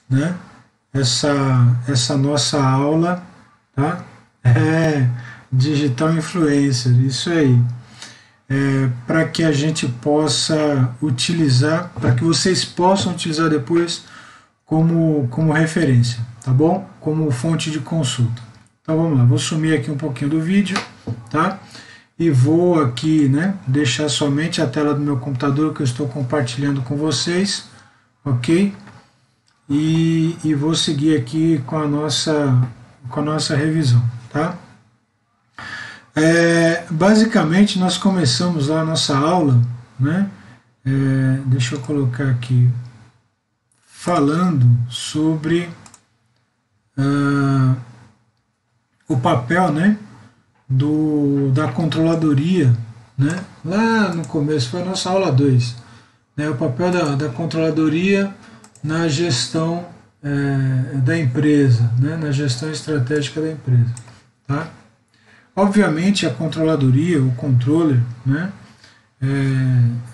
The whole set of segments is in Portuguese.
né, essa nossa aula, tá? É Digital Influencer, isso aí. Para que a gente possa utilizar, para que vocês possam utilizar depois como referência, tá bom? Como fonte de consulta. Então vamos lá, vou sumir aqui um pouquinho do vídeo, tá? E vou aqui, né, deixar somente a tela do meu computador que eu estou compartilhando com vocês, ok? E vou seguir aqui com a nossa revisão, tá? Basicamente nós começamos lá a nossa aula, né? Deixa eu colocar aqui, falando sobre o papel, né, da controladoria, né? Lá no começo foi a nossa aula 2, né? O papel da controladoria na gestão da empresa, né? Na gestão estratégica da empresa, tá? Obviamente a controladoria, o controller, né,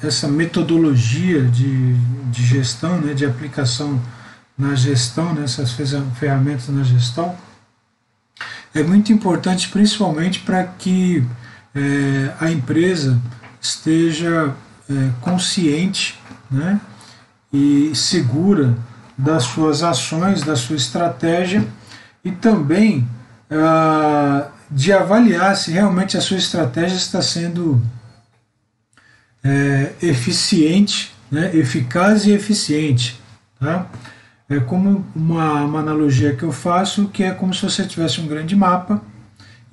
essa metodologia de gestão, né, de aplicação na gestão, nessas ferramentas na gestão, é muito importante principalmente para que a empresa esteja consciente, né, e segura das suas ações, da sua estratégia e também de avaliar se realmente a sua estratégia está sendo eficiente, né, eficaz e eficiente. Tá? É como uma analogia que eu faço, que é como se você tivesse um grande mapa,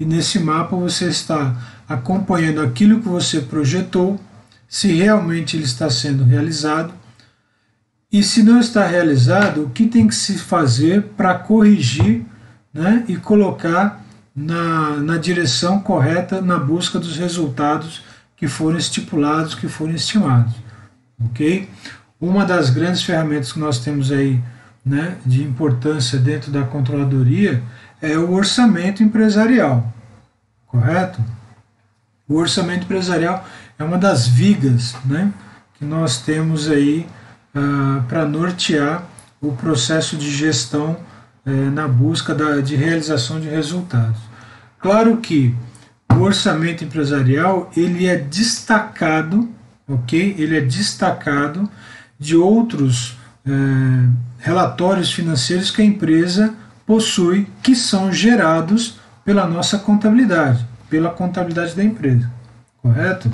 e nesse mapa você está acompanhando aquilo que você projetou, se realmente ele está sendo realizado, e se não está realizado, o que tem que se fazer para corrigir, né, e colocar na direção correta na busca dos resultados que foram estipulados, que foram estimados. Ok? Uma das grandes ferramentas que nós temos aí, né, de importância dentro da controladoria é o orçamento empresarial, correto? O orçamento empresarial é uma das vigas, né, que nós temos aí para nortear o processo de gestão na busca de realização de resultados. Claro que o orçamento empresarial ele é destacado, ok? Ele é destacado de outros relatórios financeiros que a empresa possui, que são gerados pela nossa contabilidade, pela contabilidade da empresa, correto?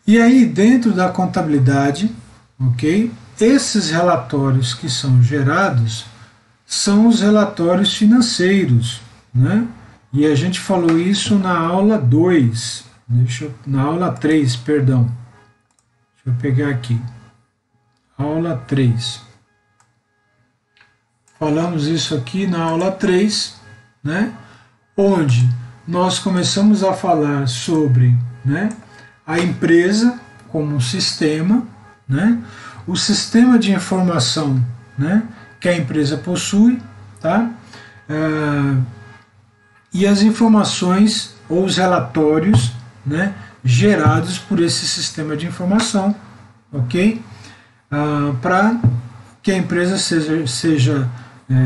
E aí, dentro da contabilidade, ok? Esses relatórios que são gerados são os relatórios financeiros, né? E a gente falou isso na aula 2, na aula 3, perdão. Deixa eu pegar aqui. Aula 3. Falamos isso aqui na aula 3, né? Onde nós começamos a falar sobre, né, a empresa como um sistema, né? O sistema de informação, né, que a empresa possui, tá? E as informações ou os relatórios, né, gerados por esse sistema de informação, ok? Para que a empresa seja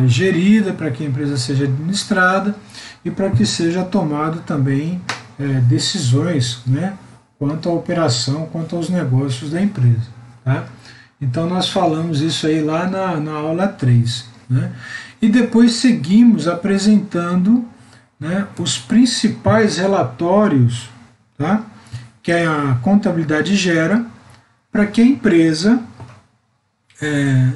gerida, para que a empresa seja administrada e para que seja tomado também decisões, né, quanto à operação, quanto aos negócios da empresa. Tá? Então nós falamos isso aí lá na aula 3. Né? E depois seguimos apresentando, né, os principais relatórios, tá, que a contabilidade gera para que a empresa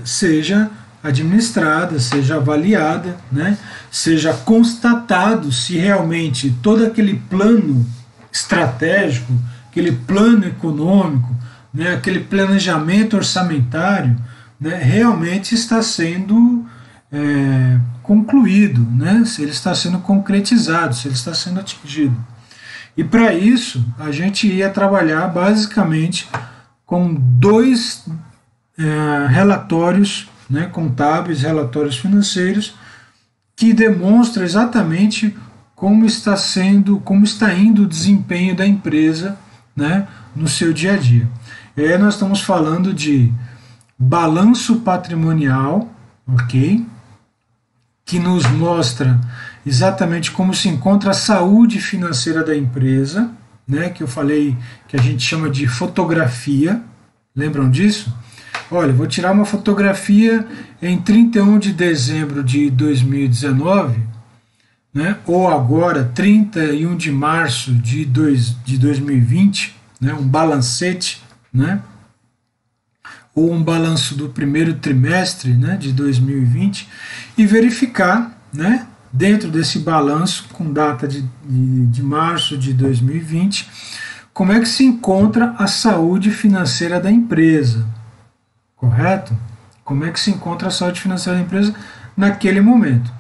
seja administrada, seja avaliada, né, seja constatado se realmente todo aquele plano estratégico, aquele plano econômico, né, aquele planejamento orçamentário, né, realmente está sendo concluído, né, se ele está sendo concretizado, se ele está sendo atingido. E para isso a gente ia trabalhar basicamente com dois relatórios, né, contábeis, relatórios financeiros, que demonstram exatamente como está indo o desempenho da empresa, né, no seu dia a dia. E aí nós estamos falando de balanço patrimonial, ok? Que nos mostra exatamente como se encontra a saúde financeira da empresa, né, que eu falei que a gente chama de fotografia. Lembram disso? Olha, vou tirar uma fotografia em 31 de dezembro de 2019, né, ou agora 31 de março de 2020, né, um balancete, né, ou um balanço do primeiro trimestre, né, de 2020, e verificar, né, dentro desse balanço com data de março de 2020, como é que se encontra a saúde financeira da empresa, correto? Como é que se encontra a saúde financeira da empresa naquele momento.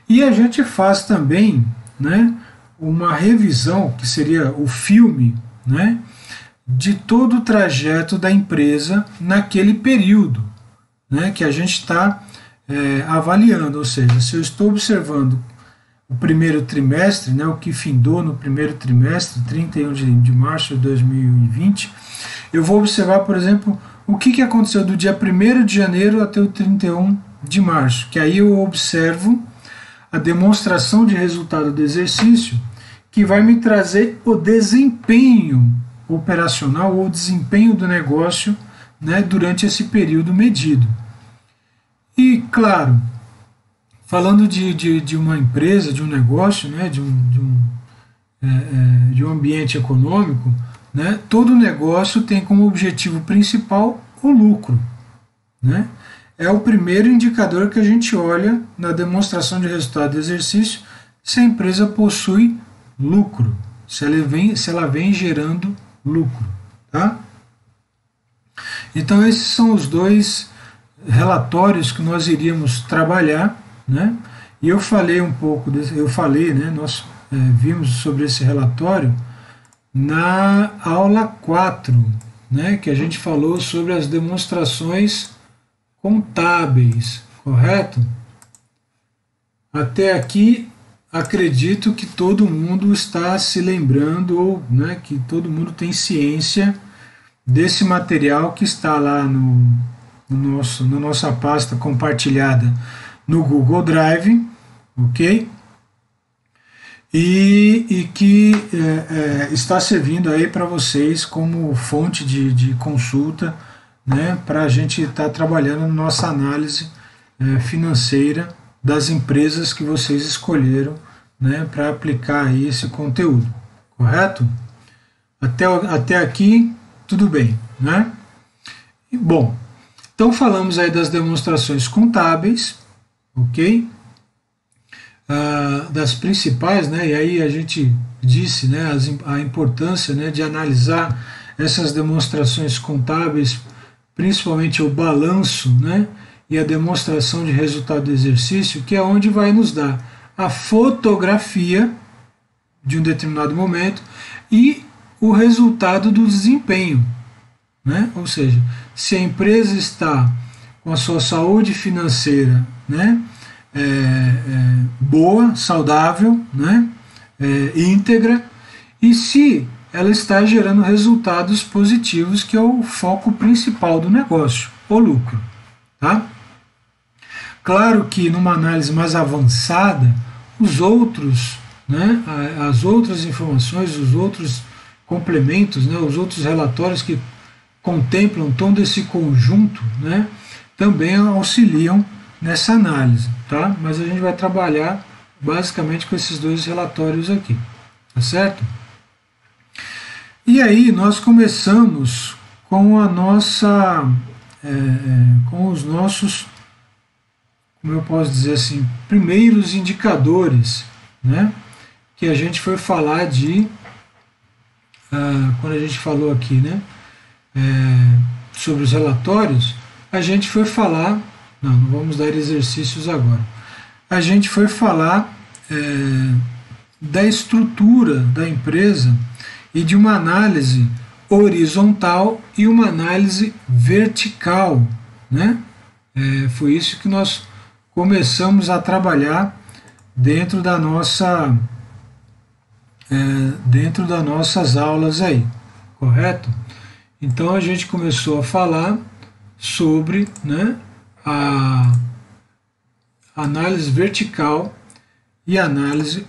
E a gente faz também, né, uma revisão, que seria o filme, né, de todo o trajeto da empresa naquele período, né, que a gente está avaliando. Ou seja, se eu estou observando o primeiro trimestre, né, o que findou no primeiro trimestre, 31 de março de 2020, eu vou observar, por exemplo, o que aconteceu do dia 1º de janeiro até o 31 de março, que aí eu observo a demonstração de resultado do exercício, que vai me trazer o desempenho operacional ou desempenho do negócio, né, durante esse período medido. E, claro, falando de uma empresa, de um negócio, né, de um ambiente econômico, né, todo negócio tem como objetivo principal o lucro, né? É o primeiro indicador que a gente olha na demonstração de resultado do exercício, se a empresa possui lucro, se ela vem gerando lucro, tá? Então esses são os dois relatórios que nós iríamos trabalhar, né? E eu falei um pouco, né? Nós vimos sobre esse relatório na aula 4, né? Que a gente falou sobre as demonstrações contábeis, correto? Até aqui acredito que todo mundo está se lembrando, ou, né, que todo mundo tem ciência desse material que está lá na nossa pasta compartilhada no Google Drive, ok? E que está servindo aí para vocês como fonte de consulta, né, para a gente estar trabalhando na nossa análise financeira das empresas que vocês escolheram, né, para aplicar aí esse conteúdo, correto? Até aqui, tudo bem, né? E, bom, então falamos aí das demonstrações contábeis, ok? Das principais, né? E aí a gente disse, né, a importância, né, de analisar essas demonstrações contábeis, principalmente o balanço, né, e a demonstração de resultado do exercício, que é onde vai nos dar a fotografia de um determinado momento e o resultado do desempenho, né? Ou seja, se a empresa está com a sua saúde financeira, né, boa, saudável, né, íntegra, e se ela está gerando resultados positivos, que é o foco principal do negócio, o lucro, tá? Claro que numa análise mais avançada, os outros, né, as outras informações, os outros complementos, né, os outros relatórios que contemplam todo esse conjunto, né, também auxiliam nessa análise, tá? Mas a gente vai trabalhar basicamente com esses dois relatórios aqui, tá certo? E aí nós começamos com a nossa, com os nossos, como eu posso dizer assim, primeiros indicadores, né? Que a gente foi falar quando a gente falou aqui, né? Sobre os relatórios, a gente foi falar, não vamos dar exercícios agora, a gente foi falar da estrutura da empresa e de uma análise horizontal e uma análise vertical, né? Foi isso que nós começamos a trabalhar dentro das nossas aulas aí, correto? Então a gente começou a falar sobre, né, análise vertical e análise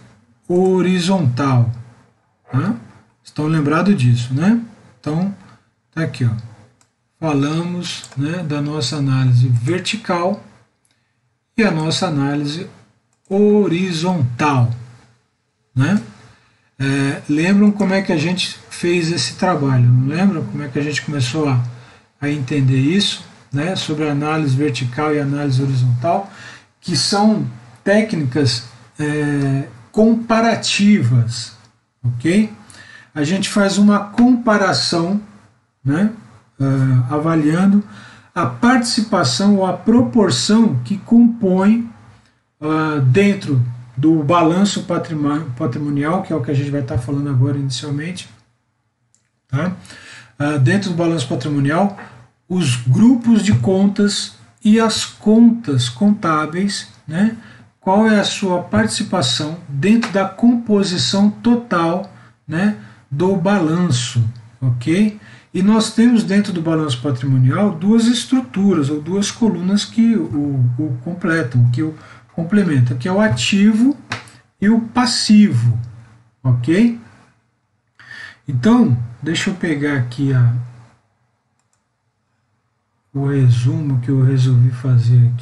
horizontal. Tá? Estão lembrados disso, né? Então, tá aqui, ó. Falamos, né, da nossa análise vertical e a nossa análise horizontal, né? Lembram como é que a gente fez esse trabalho? Não lembram como é que a gente começou a entender isso, né? Sobre a análise vertical e a análise horizontal, que são técnicas comparativas, ok? A gente faz uma comparação, né? Avaliando a participação ou a proporção que compõe dentro do balanço patrimonial, que é o que a gente vai estar falando agora inicialmente, tá? Dentro do balanço patrimonial, os grupos de contas e as contas contábeis, né? Qual é a sua participação dentro da composição total, né, do balanço, ok? E nós temos dentro do balanço patrimonial duas estruturas ou duas colunas que o completam, que o complementam, que é o ativo e o passivo, ok? Então, deixa eu pegar aqui o resumo que eu resolvi fazer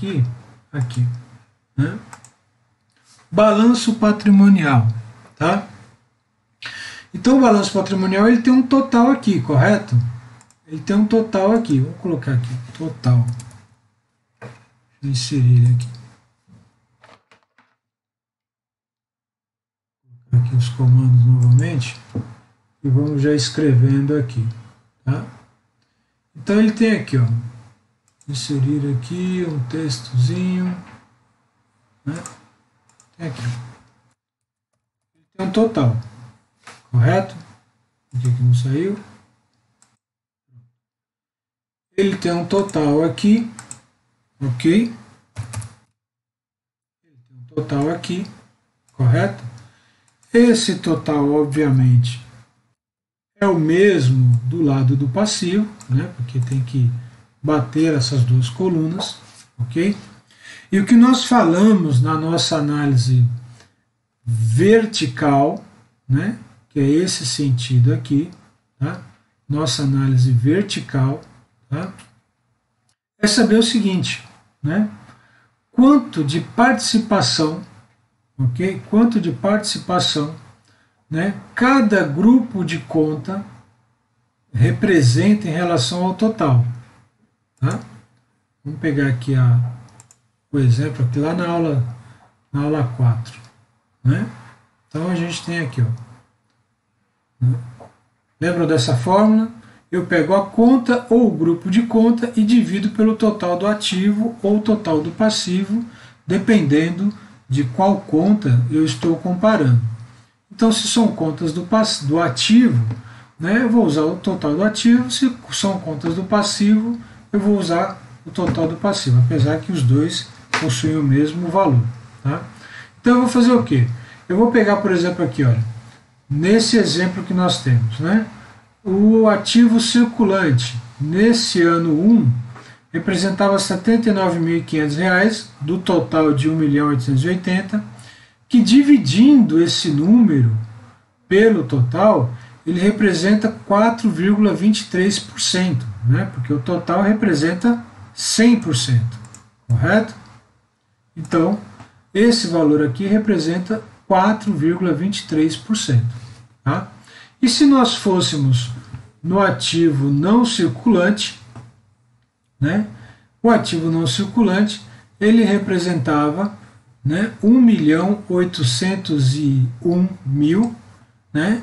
aqui, né? Balanço patrimonial, tá? Então o balanço patrimonial ele tem um total aqui, correto? Ele tem um total aqui, vou colocar aqui, total. Deixa eu inserir ele aqui. Vou colocar aqui os comandos novamente e vamos já escrevendo aqui, tá? Então ele tem aqui, ó, inserir aqui um textozinho, né? Tem aqui. Ele tem um total. Correto? Por que não saiu? Ele tem um total aqui, ok? Ele tem um total aqui, correto? Esse total, obviamente, é o mesmo do lado do passivo, né? Porque tem que bater essas duas colunas, ok? E o que nós falamos na nossa análise vertical, né? Que é esse sentido aqui, tá? Nossa análise vertical, tá? É saber o seguinte, né? Quanto de participação, ok? Quanto de participação, né? Cada grupo de conta representa em relação ao total, tá? Vamos pegar aqui o exemplo aqui lá na aula 4, né? Então a gente tem aqui, ó. Lembram dessa fórmula? Eu pego a conta ou o grupo de conta e divido pelo total do ativo ou total do passivo, dependendo de qual conta eu estou comparando. Então, se são contas do ativo, né, eu vou usar o total do ativo. Se são contas do passivo, eu vou usar o total do passivo, apesar que os dois possuem o mesmo valor. Tá? Então, eu vou fazer o quê? Eu vou pegar, por exemplo, aqui, olha. Nesse exemplo que nós temos, né? O ativo circulante, nesse ano 1, representava R$ 79.500 do total de 1.880.000, que dividindo esse número pelo total, ele representa 4,23%, né? Porque o total representa 100%, correto? Então, esse valor aqui representa 4,23%. Tá? E se nós fôssemos no ativo não circulante, né, o ativo não circulante ele representava, né, 1.801.000, né,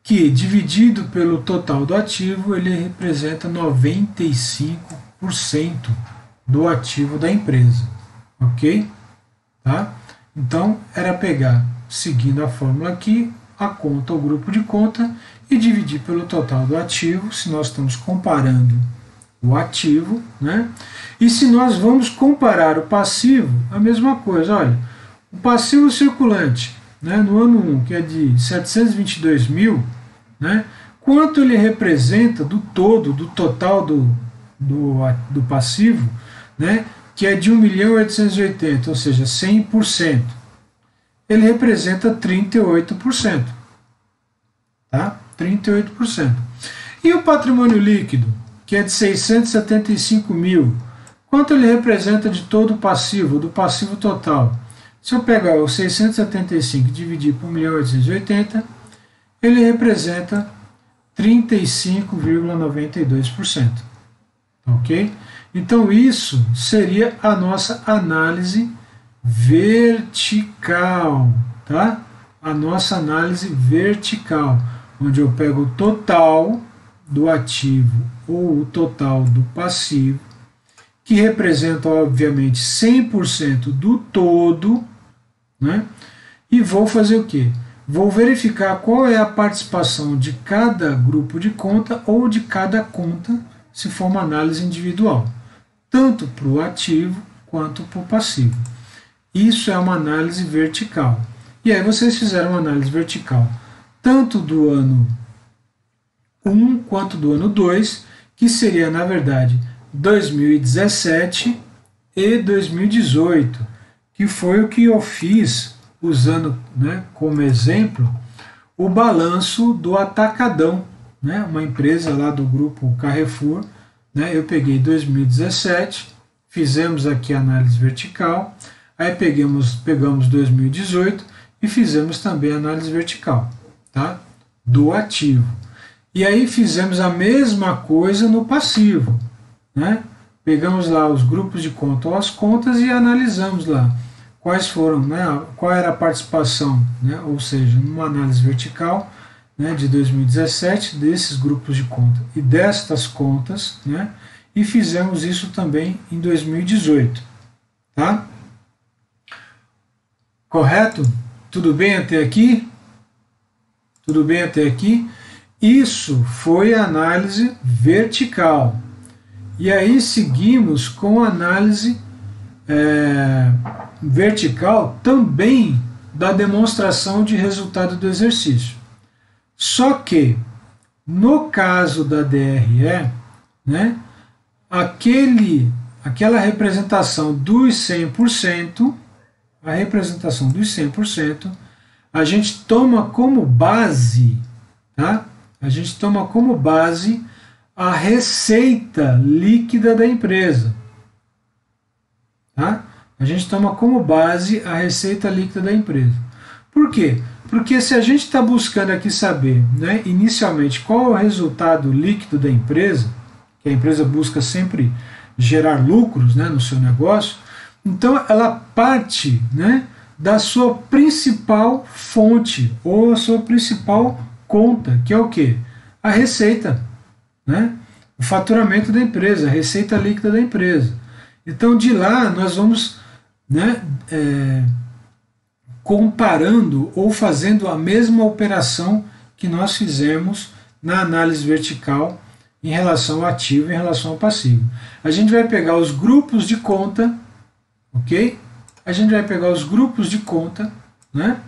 que dividido pelo total do ativo ele representa 95% do ativo da empresa, ok? Tá? Então era pegar, seguindo a fórmula aqui, a conta, o grupo de conta, e dividir pelo total do ativo, se nós estamos comparando o ativo, né? E se nós vamos comparar o passivo, a mesma coisa, olha, o passivo circulante, né, no ano 1, que é de 722.000, né, quanto ele representa do todo, do total do passivo, né, que é de 1.880.000, ou seja, 100%, ele representa 38%. Tá? 38%. E o patrimônio líquido, que é de 675.000, quanto ele representa de todo o passivo, do passivo total? Se eu pegar o 675 e dividir por 1.880.000, ele representa 35,92%. Ok? Então isso seria a nossa análise vertical, tá? A nossa análise vertical, onde eu pego o total do ativo ou o total do passivo, que representa, obviamente, 100% do todo, né? E vou fazer o quê? Vou verificar qual é a participação de cada grupo de conta ou de cada conta, se for uma análise individual, tanto para o ativo quanto para o passivo. Isso é uma análise vertical. E aí vocês fizeram uma análise vertical tanto do ano 1 quanto do ano 2, que seria, na verdade, 2017 e 2018, que foi o que eu fiz, usando, né, como exemplo o balanço do Atacadão, né, uma empresa lá do grupo Carrefour. Né, eu peguei 2017, fizemos aqui a análise vertical, aí pegamos 2018 e fizemos também a análise vertical, tá, do ativo. E aí fizemos a mesma coisa no passivo, né? Pegamos lá os grupos de conta ou as contas e analisamos lá quais foram, né, qual era a participação, né, ou seja, numa análise vertical, né, de 2017 desses grupos de conta e destas contas, né, e fizemos isso também em 2018, tá? Correto? Tudo bem até aqui? Tudo bem até aqui? Isso foi a análise vertical. E aí seguimos com a análise vertical também da demonstração de resultado do exercício. Só que, no caso da DRE, né, aquela representação dos 100%, a representação dos 100%, a gente toma como base, tá? A gente toma como base a receita líquida da empresa. Tá? A gente toma como base a receita líquida da empresa. Por quê? Porque se a gente está buscando aqui saber, né, inicialmente, qual é o resultado líquido da empresa, que a empresa busca sempre gerar lucros, né, no seu negócio, então ela parte, né, da sua principal fonte, ou a sua principal conta, que é o quê? A receita, né? O faturamento da empresa, a receita líquida da empresa. Então, de lá, nós vamos, né, comparando ou fazendo a mesma operação que nós fizemos na análise vertical em relação ao ativo e em relação ao passivo. A gente vai pegar os grupos de conta, ok? A gente vai pegar os grupos de conta, né?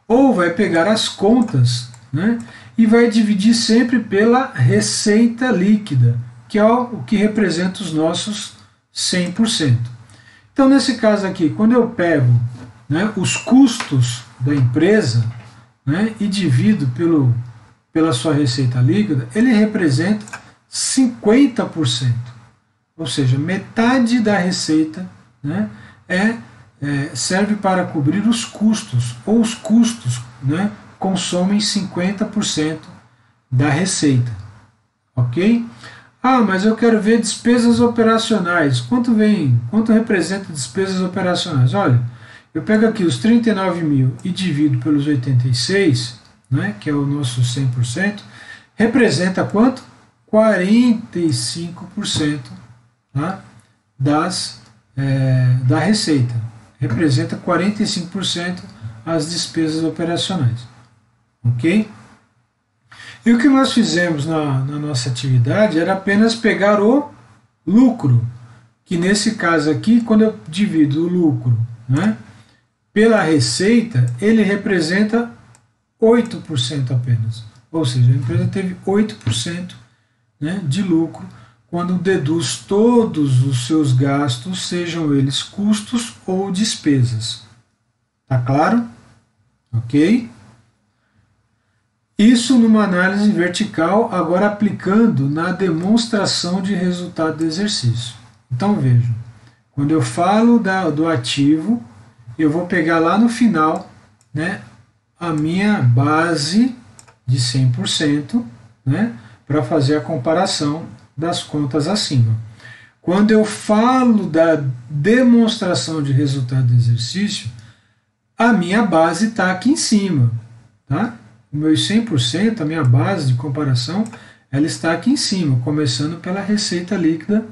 Ou vai pegar as contas, né? E vai dividir sempre pela receita líquida, que é o que representa os nossos 100%. Então, nesse caso aqui, quando eu pego, né, os custos da empresa, né, e divido pela sua receita líquida, ele representa 50%. Ou seja, metade da receita, né, serve para cobrir os custos, ou os custos, né, consomem 50% da receita. Ok? Ah, mas eu quero ver despesas operacionais. Quanto representa despesas operacionais? Olha, eu pego aqui os 39.000 e divido pelos 86, né, que é o nosso 100%, representa quanto? 45%, tá, da receita. Representa 45% as despesas operacionais. Ok? E o que nós fizemos na nossa atividade era apenas pegar o lucro, que nesse caso aqui, quando eu divido o lucro, né, pela receita, ele representa 8% apenas. Ou seja, a empresa teve 8%, né, de lucro quando deduz todos os seus gastos, sejam eles custos ou despesas. Tá claro? Ok? Isso numa análise vertical, agora aplicando na demonstração de resultado do exercício. Então vejam, quando eu falo do ativo, eu vou pegar lá no final, né, a minha base de 100%, né, para fazer a comparação das contas acima. Quando eu falo da demonstração de resultado do exercício, a minha base está aqui em cima. Tá? O meu 100%, a minha base de comparação, ela está aqui em cima, começando pela receita líquida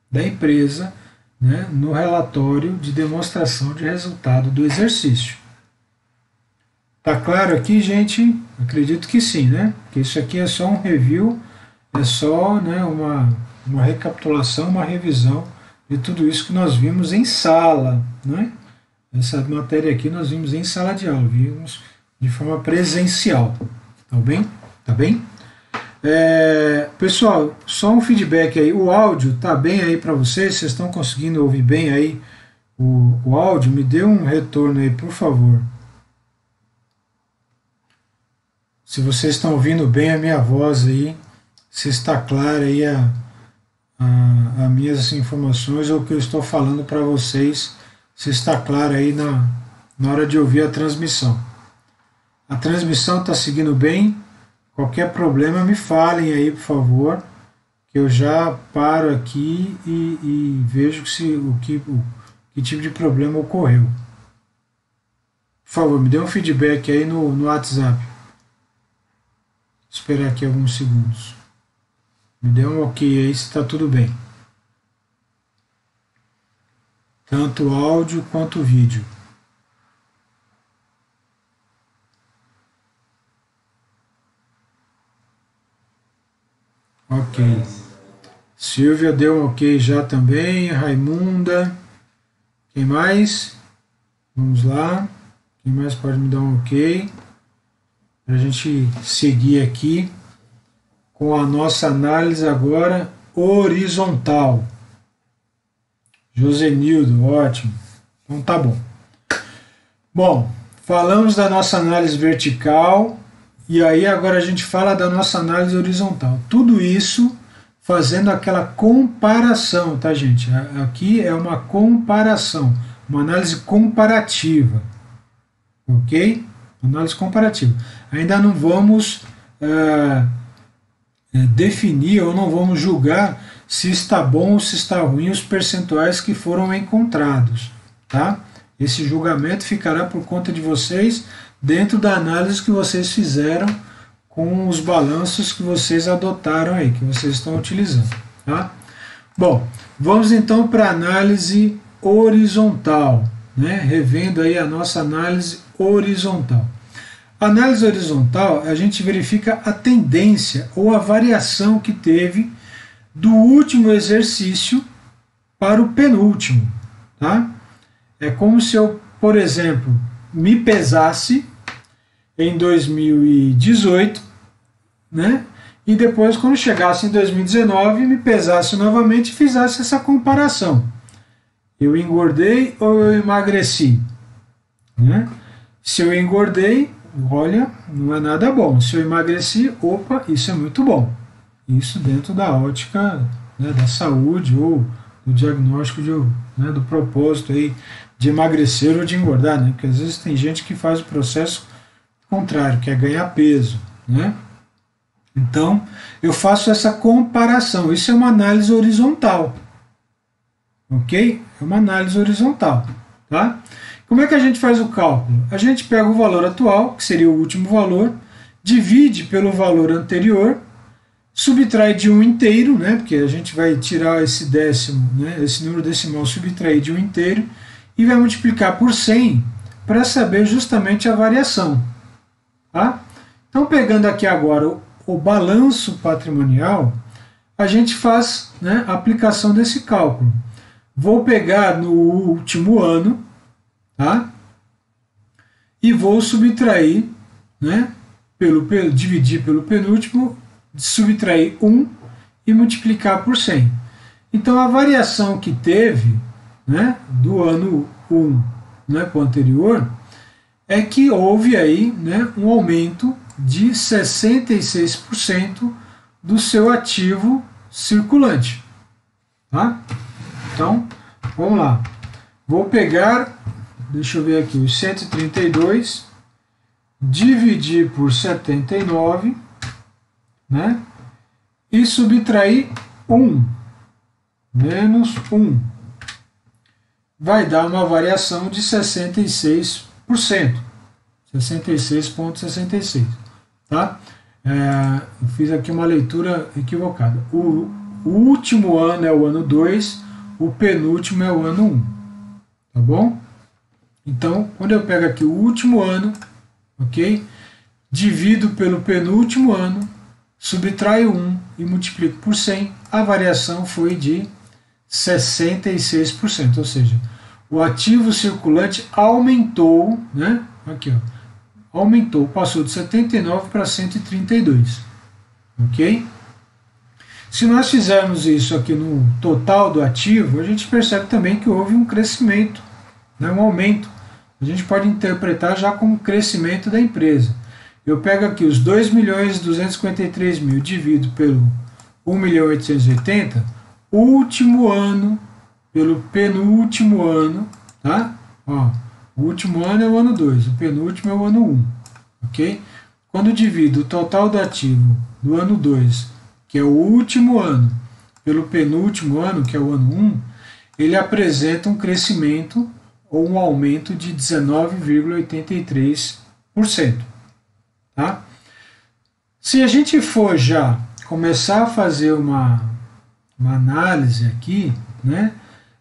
da empresa, né, no relatório de demonstração de resultado do exercício. Tá claro aqui, gente? Acredito que sim, né? Porque isso aqui é só um review, é só, né, uma recapitulação, uma revisão de tudo isso que nós vimos em sala, né? Essa matéria aqui nós vimos em sala de aula, vimos de forma presencial, tá bem? Tá bem? Pessoal, só um feedback aí, o áudio tá bem aí para vocês? Vocês estão conseguindo ouvir bem aí o áudio? Me dê um retorno aí, por favor. Se vocês estão ouvindo bem a minha voz aí, se está clara aí as minhas informações ou o que eu estou falando para vocês, se está claro aí na hora de ouvir a transmissão. A transmissão está seguindo bem? Qualquer problema me falem aí, por favor, que eu já paro aqui e vejo que tipo de problema ocorreu. Por favor, me dê um feedback aí no WhatsApp. Vou esperar aqui alguns segundos. Me dê um ok aí se está tudo bem. Tanto áudio quanto vídeo. Ok. Silvia deu um ok já também. Raimunda. Quem mais? Vamos lá. Quem mais pode me dar um ok? Para a gente seguir aqui com a nossa análise agora horizontal. Josenildo, ótimo. Então tá bom. Bom, falamos da nossa análise vertical e aí agora a gente fala da nossa análise horizontal. Tudo isso fazendo aquela comparação, tá, gente? Aqui é uma comparação, uma análise comparativa, ok? Análise comparativa. Ainda não vamos definir ou não vamos julgar se está bom ou se está ruim os percentuais que foram encontrados, tá? Esse julgamento ficará por conta de vocês dentro da análise que vocês fizeram com os balanços que vocês adotaram aí, que vocês estão utilizando, tá? Bom, vamos então para a análise horizontal, né? Revendo aí a nossa análise horizontal. A análise horizontal, a gente verifica a tendência ou a variação que teve do último exercício para o penúltimo, tá? É como se eu, por exemplo, me pesasse em 2018, né? E depois, quando chegasse em 2019, me pesasse novamente e fizesse essa comparação. Eu engordei ou eu emagreci? Né? Se eu engordei, olha, não é nada bom. Se eu emagreci, opa, isso é muito bom. Isso dentro da ótica, né, da saúde ou do diagnóstico né, do propósito aí de emagrecer ou de engordar, né? Porque às vezes tem gente que faz o processo contrário, que é ganhar peso, né? Então, eu faço essa comparação. Isso é uma análise horizontal, ok? É uma análise horizontal, tá? Como é que a gente faz o cálculo? A gente pega o valor atual, que seria o último valor, divide pelo valor anterior, subtrai de 1 inteiro, né? Porque a gente vai tirar esse décimo, né? Esse número decimal, subtrair de 1 inteiro e vai multiplicar por 100 para saber justamente a variação, tá? Então, pegando aqui agora o balanço patrimonial, a gente faz, né, a aplicação desse cálculo. Vou pegar no último ano, tá? E vou subtrair, né, dividir pelo penúltimo, subtrair 1 e multiplicar por 100. Então a variação que teve, né, do ano 1, né, para o anterior, é que houve aí, né, um aumento de 66% do seu ativo circulante. Tá? Então, vamos lá. Vou pegar, deixa eu ver aqui, os 132, dividir por 79, né, e subtrair 1, menos 1. Vai dar uma variação de 66%. 66,66. Tá? Eu fiz aqui uma leitura equivocada. O último ano é o ano 2, o penúltimo é o ano 1. Tá bom? Então, quando eu pego aqui o último ano, ok? Divido pelo penúltimo ano, subtraio 1 e multiplico por 100, a variação foi de 66%, ou seja, o ativo circulante aumentou, né? Aqui, ó, aumentou, passou de 79 para 132, ok? Se nós fizermos isso aqui no total do ativo, a gente percebe também que houve um crescimento, né, um aumento. A gente pode interpretar já como crescimento da empresa. Eu pego aqui os 2.253.000, divido pelo 1.880.000, último ano pelo penúltimo ano, tá? Ó, o último ano é o ano 2, o penúltimo é o ano 1, ok? Quando divido o total do ativo do ano 2, que é o último ano, pelo penúltimo ano, que é o ano 1, ele apresenta um crescimento ou um aumento de 19,83%. Tá? Se a gente for já começar a fazer uma análise aqui, né,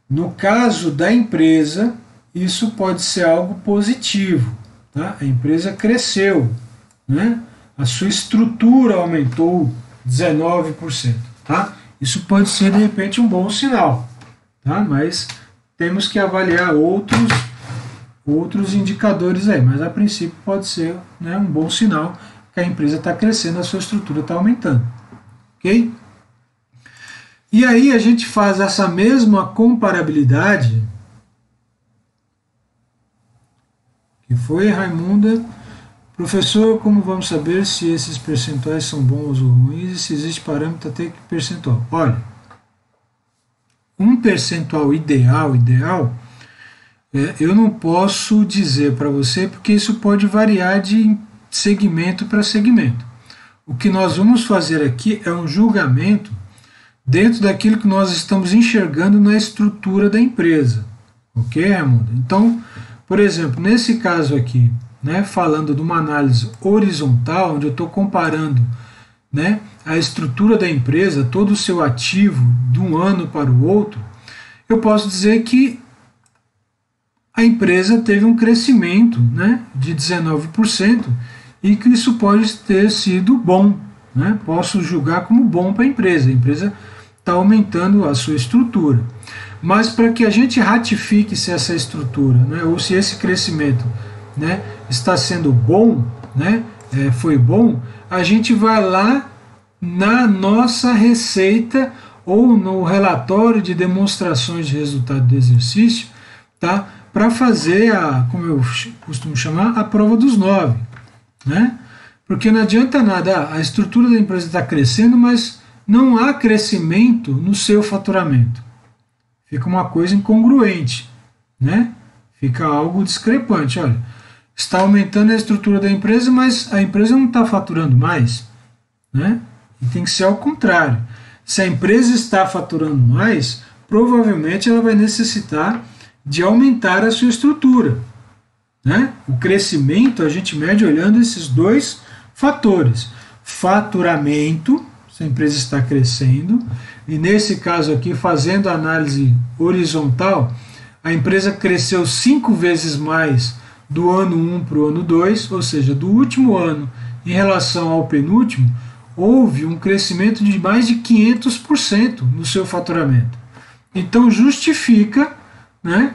no caso da empresa, isso pode ser algo positivo. Tá? A empresa cresceu, né? A sua estrutura aumentou 19%. Tá? Isso pode ser, de repente, um bom sinal. Tá? Mas temos que avaliar outros indicadores aí, mas a princípio pode ser, né, um bom sinal que a empresa está crescendo, a sua estrutura está aumentando. Ok? E aí a gente faz essa mesma comparabilidade, que foi, Raimunda, professor, como vamos saber se esses percentuais são bons ou ruins e se existe parâmetro até que percentual? Olha, um percentual ideal, eu não posso dizer para você, porque isso pode variar de segmento para segmento. O que nós vamos fazer aqui é um julgamento dentro daquilo que nós estamos enxergando na estrutura da empresa. Ok, Raimundo? Então, por exemplo, nesse caso aqui, né, falando de uma análise horizontal, onde eu estou comparando, né, a estrutura da empresa, todo o seu ativo de um ano para o outro, eu posso dizer que a empresa teve um crescimento, né, de 19% e que isso pode ter sido bom. Né? Posso julgar como bom para a empresa. A empresa está aumentando a sua estrutura. Mas para que a gente ratifique se essa estrutura, né, ou se esse crescimento, né, está sendo bom, né, foi bom, a gente vai lá na nossa receita ou no relatório de demonstrações de resultado do exercício, tá? Para fazer como eu costumo chamar, a prova dos 9. Né? Porque não adianta nada, a estrutura da empresa está crescendo, mas não há crescimento no seu faturamento. Fica uma coisa incongruente, né? Fica algo discrepante. Olha, está aumentando a estrutura da empresa, mas a empresa não está faturando mais. Né? E tem que ser ao contrário. Se a empresa está faturando mais, provavelmente ela vai necessitar de aumentar a sua estrutura. Né? O crescimento a gente mede olhando esses dois fatores. Faturamento, se a empresa está crescendo, e nesse caso aqui, fazendo a análise horizontal, a empresa cresceu 5 vezes mais do ano 1 para o ano 2, ou seja, do último ano em relação ao penúltimo, houve um crescimento de mais de 500% no seu faturamento. Então justifica, né,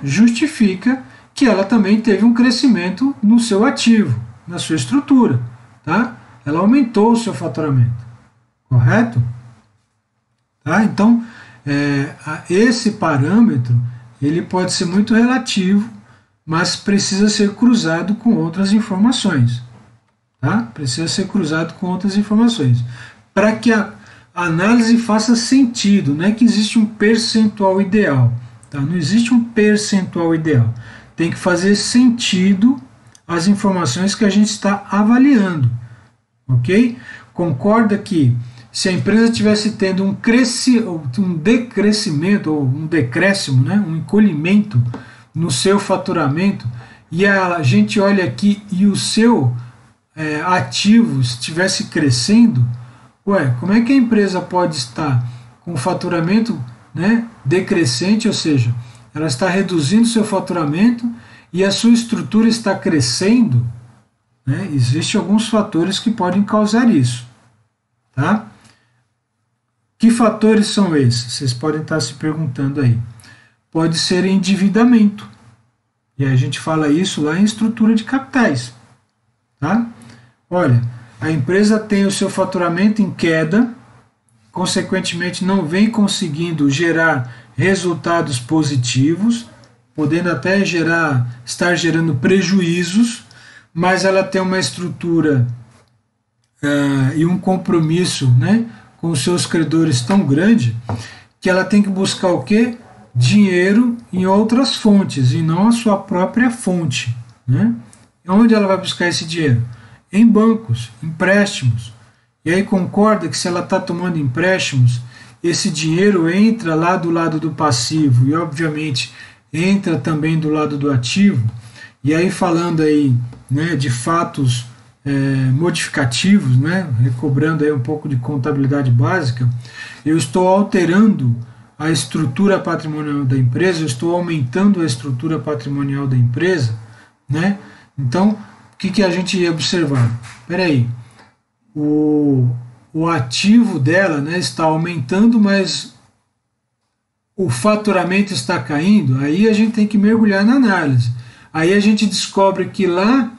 que ela também teve um crescimento no seu ativo, na sua estrutura. Tá? Ela aumentou o seu faturamento. Correto? Tá? Então, esse parâmetro ele pode ser muito relativo, mas precisa ser cruzado com outras informações. Tá? Precisa ser cruzado com outras informações. Para que a análise faça sentido, não é que existe um percentual ideal. Tá? Não existe um percentual ideal. Tem que fazer sentido as informações que a gente está avaliando. Ok? Concorda que se a empresa estivesse tendo um decrescimento, ou um decréscimo, né? Um encolhimento no seu faturamento, e a gente olha aqui e o seu ativo estivesse crescendo, como é que a empresa pode estar com o faturamento, né, decrescente, ou seja, ela está reduzindo seu faturamento e a sua estrutura está crescendo? Né? Existem alguns fatores que podem causar isso. Tá? Que fatores são esses? Vocês podem estar se perguntando aí. Pode ser endividamento. E a gente fala isso lá em estrutura de capitais. Tá? Olha, a empresa tem o seu faturamento em queda, consequentemente não vem conseguindo gerar resultados positivos, podendo até estar gerando prejuízos, mas ela tem uma estrutura e um compromisso, né, com os seus credores tão grande que ela tem que buscar o quê? Dinheiro em outras fontes e não a sua própria fonte. Né? Onde ela vai buscar esse dinheiro? Em bancos, empréstimos. E aí concorda que se ela está tomando empréstimos, esse dinheiro entra lá do lado do passivo e obviamente entra também do lado do ativo. E aí falando aí, né, de fatos modificativos, né, recobrando aí um pouco de contabilidade básica, eu estou alterando a estrutura patrimonial da empresa, eu estou aumentando a estrutura patrimonial da empresa, né? Então, o que a gente ia observar? Espera aí, o ativo dela, né, está aumentando, mas o faturamento está caindo. Aí a gente tem que mergulhar na análise. Aí a gente descobre que lá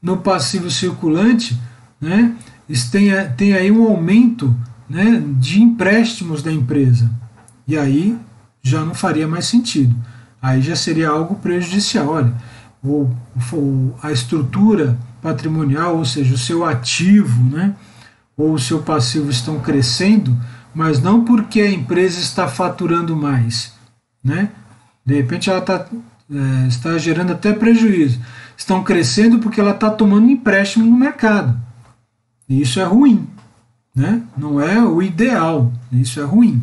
no passivo circulante, né, tem aí um aumento, né, de empréstimos da empresa. E aí já não faria mais sentido. Aí já seria algo prejudicial. Olha, a estrutura patrimonial, ou seja, o seu ativo, né, ou o seu passivo estão crescendo, mas não porque a empresa está faturando mais. Né? De repente ela está gerando até prejuízo. Estão crescendo porque ela está tomando empréstimo no mercado. E isso é ruim. Né? Não é o ideal. Isso é ruim.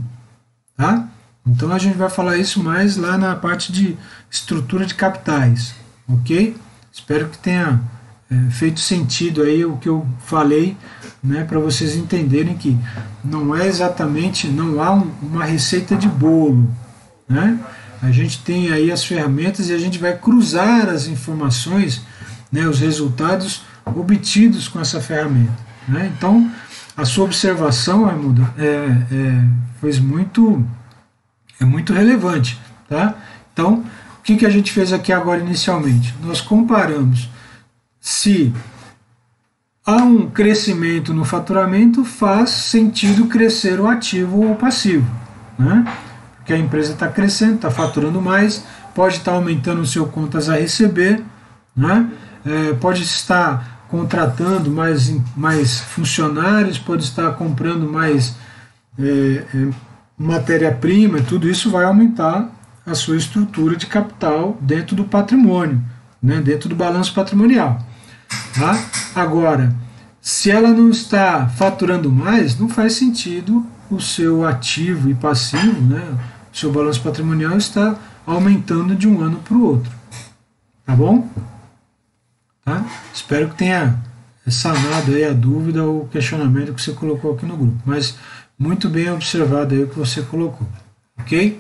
Tá? Então a gente vai falar isso mais lá na parte de estrutura de capitais. Ok? Espero que tenha feito sentido aí o que eu falei, né, para vocês entenderem que não é exatamente, não há uma receita de bolo. Né? A gente tem aí as ferramentas e a gente vai cruzar as informações, né, os resultados obtidos com essa ferramenta. Né? Então, a sua observação, Raimundo, é muito relevante. Tá? Então, o que a gente fez aqui agora inicialmente? Nós comparamos se há um crescimento no faturamento, faz sentido crescer o ativo ou o passivo. Né? Porque a empresa está crescendo, está faturando mais, pode estar aumentando o seu contas a receber, né? Pode estar contratando mais funcionários, pode estar comprando mais matéria-prima, tudo isso vai aumentar a sua estrutura de capital dentro do patrimônio, né? Dentro do balanço patrimonial. Tá? Agora, se ela não está faturando mais, não faz sentido o seu ativo e passivo, né? O seu balanço patrimonial está aumentando de um ano para o outro. Tá bom? Tá? Espero que tenha sanado aí a dúvida ou o questionamento que você colocou aqui no grupo. Mas muito bem observado aí o que você colocou. Ok?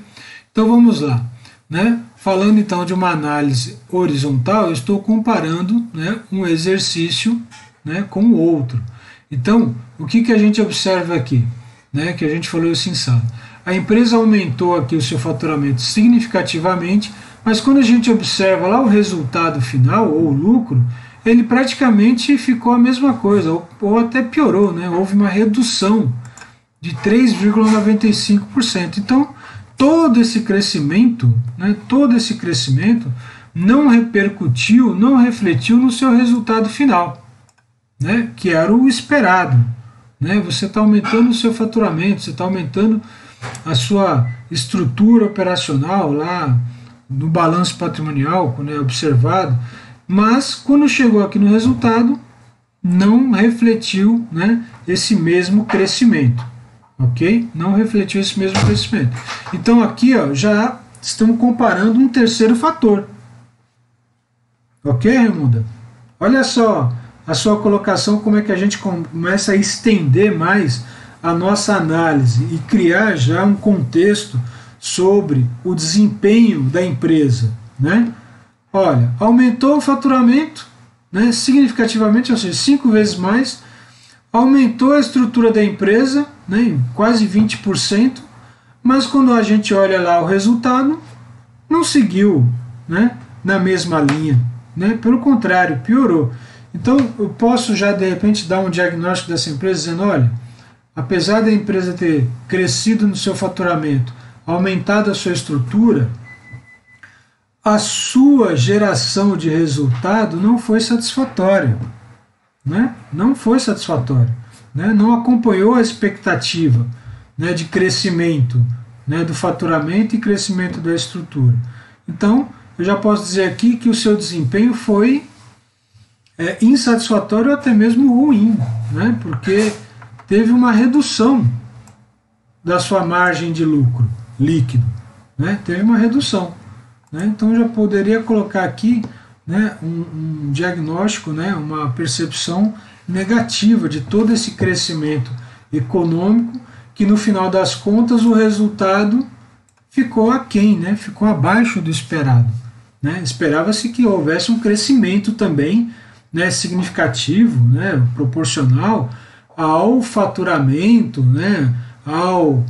Então vamos lá. Né? Falando então de uma análise horizontal, eu estou comparando, né, um exercício, né, com o outro. Então, o que a gente observa aqui? Né, que a gente falou assim, sabe? A empresa aumentou aqui o seu faturamento significativamente, mas quando a gente observa lá o resultado final, ou o lucro, ele praticamente ficou a mesma coisa, ou até piorou, né? Houve uma redução de 3,95%. Então, todo esse crescimento, né, não repercutiu, não refletiu no seu resultado final, né, que era o esperado. Né? Você está aumentando o seu faturamento, você está aumentando a sua estrutura operacional lá no balanço patrimonial, quando é observado, mas quando chegou aqui no resultado, não refletiu, né, esse mesmo crescimento, ok? Não refletiu esse mesmo crescimento. Então aqui, ó, já estamos comparando um terceiro fator, ok, Raimunda? Olha só a sua colocação, como é que a gente começa a estender mais a nossa análise e criar já um contexto sobre o desempenho da empresa, né? Olha, aumentou o faturamento, né, significativamente, ou seja, 5 vezes mais, aumentou a estrutura da empresa, né, em quase 20%, mas quando a gente olha lá o resultado, não seguiu, né, na mesma linha, né, pelo contrário, piorou. Então eu posso já de repente dar um diagnóstico dessa empresa dizendo, olha, apesar da empresa ter crescido no seu faturamento, aumentado a sua estrutura, a sua geração de resultado não foi satisfatória, né? Não foi satisfatória, né? Não acompanhou a expectativa, né, de crescimento, né, do faturamento e crescimento da estrutura. Então, eu já posso dizer aqui que o seu desempenho foi insatisfatório ou até mesmo ruim, né? Porque teve uma redução da sua margem de lucro líquido, né? Teve uma redução. Né? Então já poderia colocar aqui, né, um diagnóstico, né, uma percepção negativa de todo esse crescimento econômico, que no final das contas o resultado ficou aquém, né, ficou abaixo do esperado. Né? Esperava-se que houvesse um crescimento também, né, significativo, né, proporcional ao faturamento, né, ao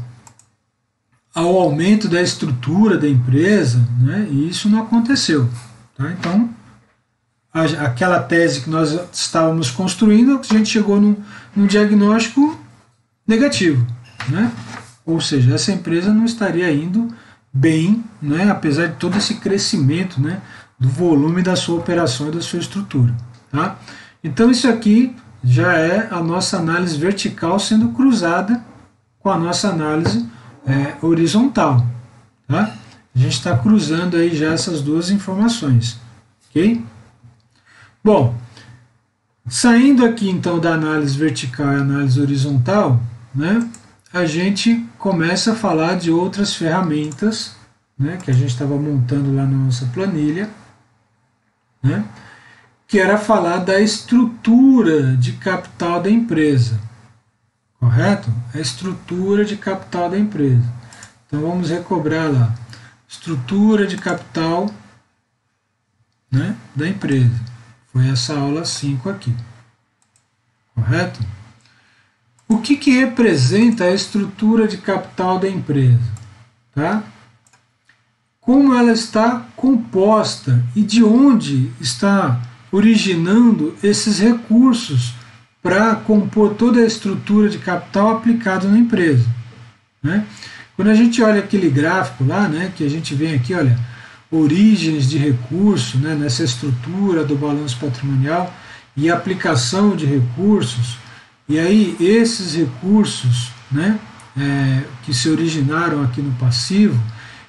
aumento da estrutura da empresa, né, e isso não aconteceu. Tá? Então, aquela tese que nós estávamos construindo, a gente chegou num diagnóstico negativo. Né? Ou seja, essa empresa não estaria indo bem, né, apesar de todo esse crescimento, né, do volume da sua operação e da sua estrutura. Tá? Então, isso aqui já é a nossa análise vertical sendo cruzada com a nossa análise horizontal. Tá? A gente está cruzando aí já essas duas informações. Ok? Bom, saindo aqui então da análise vertical e análise horizontal, né, a gente começa a falar de outras ferramentas, né, que a gente estava montando lá na nossa planilha, né, que era falar da estrutura de capital da empresa. Correto? A estrutura de capital da empresa. Então vamos recobrar lá. Estrutura de capital, né, da empresa. Foi essa aula 5 aqui. Correto? O que representa a estrutura de capital da empresa? Tá? Como ela está composta e de onde está originando esses recursos para compor toda a estrutura de capital aplicado na empresa. Né? Quando a gente olha aquele gráfico lá, né, que a gente vem aqui, olha, origens de recurso, né, nessa estrutura do balanço patrimonial e aplicação de recursos, e aí esses recursos, né, que se originaram aqui no passivo,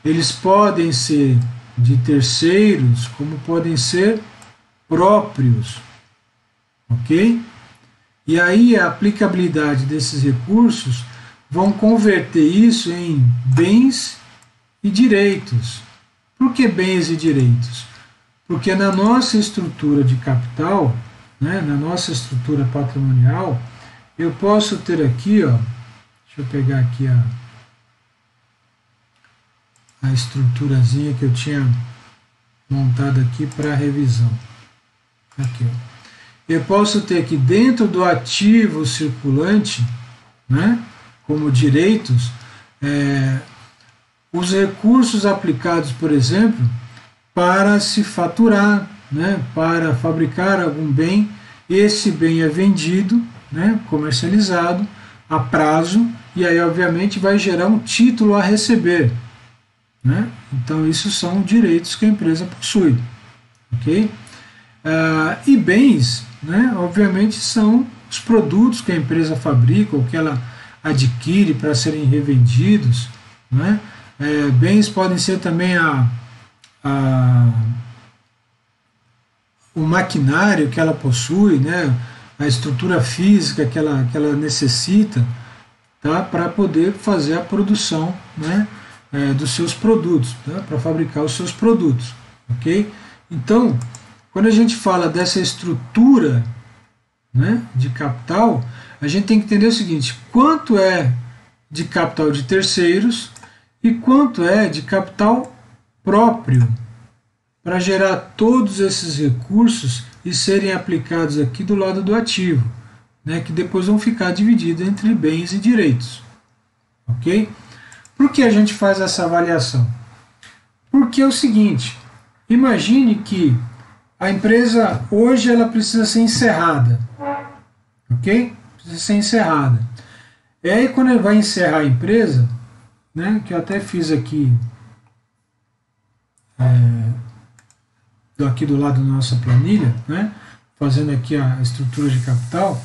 eles podem ser de terceiros, como podem ser próprios, ok? E aí a aplicabilidade desses recursos vão converter isso em bens e direitos. Por que bens e direitos? Porque na nossa estrutura de capital, né, na nossa estrutura patrimonial, eu posso ter aqui, ó, deixa eu pegar aqui a estruturazinha que eu tinha montado aqui para revisão. Aqui, ó. Eu posso ter aqui dentro do ativo circulante, né, como direitos, os recursos aplicados, por exemplo, para se faturar, né, para fabricar algum bem, esse bem é vendido, né, comercializado, a prazo, e aí obviamente vai gerar um título a receber, né? Então isso são direitos que a empresa possui, ok? E bens, né, obviamente são os produtos que a empresa fabrica ou que ela adquire para serem revendidos, né? Bens podem ser também o maquinário que ela possui, né, a estrutura física que ela necessita, tá, para poder fazer a produção, né, dos seus produtos, tá, para fabricar os seus produtos, ok? Então, quando a gente fala dessa estrutura, né, de capital, a gente tem que entender o seguinte: quanto é de capital de terceiros e quanto é de capital próprio para gerar todos esses recursos e serem aplicados aqui do lado do ativo, né, que depois vão ficar divididos entre bens e direitos, ok? Por que a gente faz essa avaliação? Porque é o seguinte: imagine que a empresa hoje ela precisa ser encerrada, ok? Precisa ser encerrada. E aí quando ele vai encerrar a empresa, né, que eu até fiz aqui, aqui do lado da nossa planilha, né, fazendo aqui a estrutura de capital,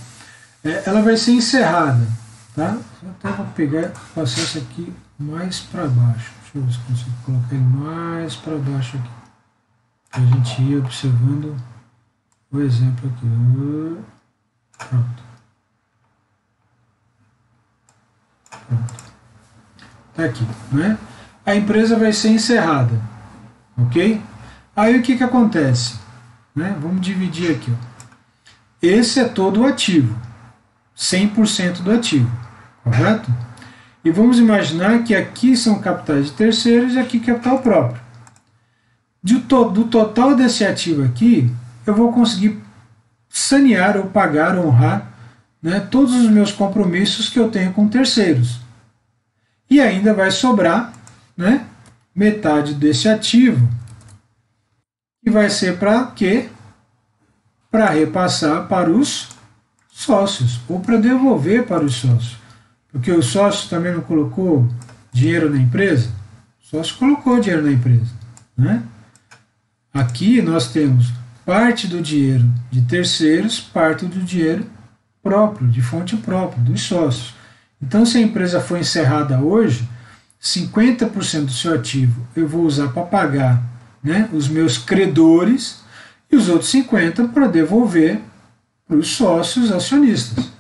ela vai ser encerrada, tá? Eu até vou pegar, passar isso aqui mais para baixo. Deixa eu ver se consigo colocar ele mais para baixo aqui. A gente ia observando o exemplo aqui. Pronto. Tá aqui, né? A empresa vai ser encerrada, ok? Aí o que acontece? Né? Vamos dividir aqui. Ó. Esse é todo o ativo, 100% do ativo, correto? E vamos imaginar que aqui são capitais de terceiros e aqui capital próprio. Do total desse ativo aqui, eu vou conseguir sanear ou pagar, honrar, né, todos os meus compromissos que eu tenho com terceiros. E ainda vai sobrar, né, metade desse ativo, que vai ser para quê? Para repassar para os sócios, ou para devolver para os sócios. Porque o sócio também não colocou dinheiro na empresa? O sócio colocou dinheiro na empresa, né? Aqui nós temos parte do dinheiro de terceiros, parte do dinheiro próprio, de fonte própria, dos sócios. Então, se a empresa for encerrada hoje, 50% do seu ativo eu vou usar para pagar, né, os meus credores e os outros 50% para devolver para os sócios acionistas.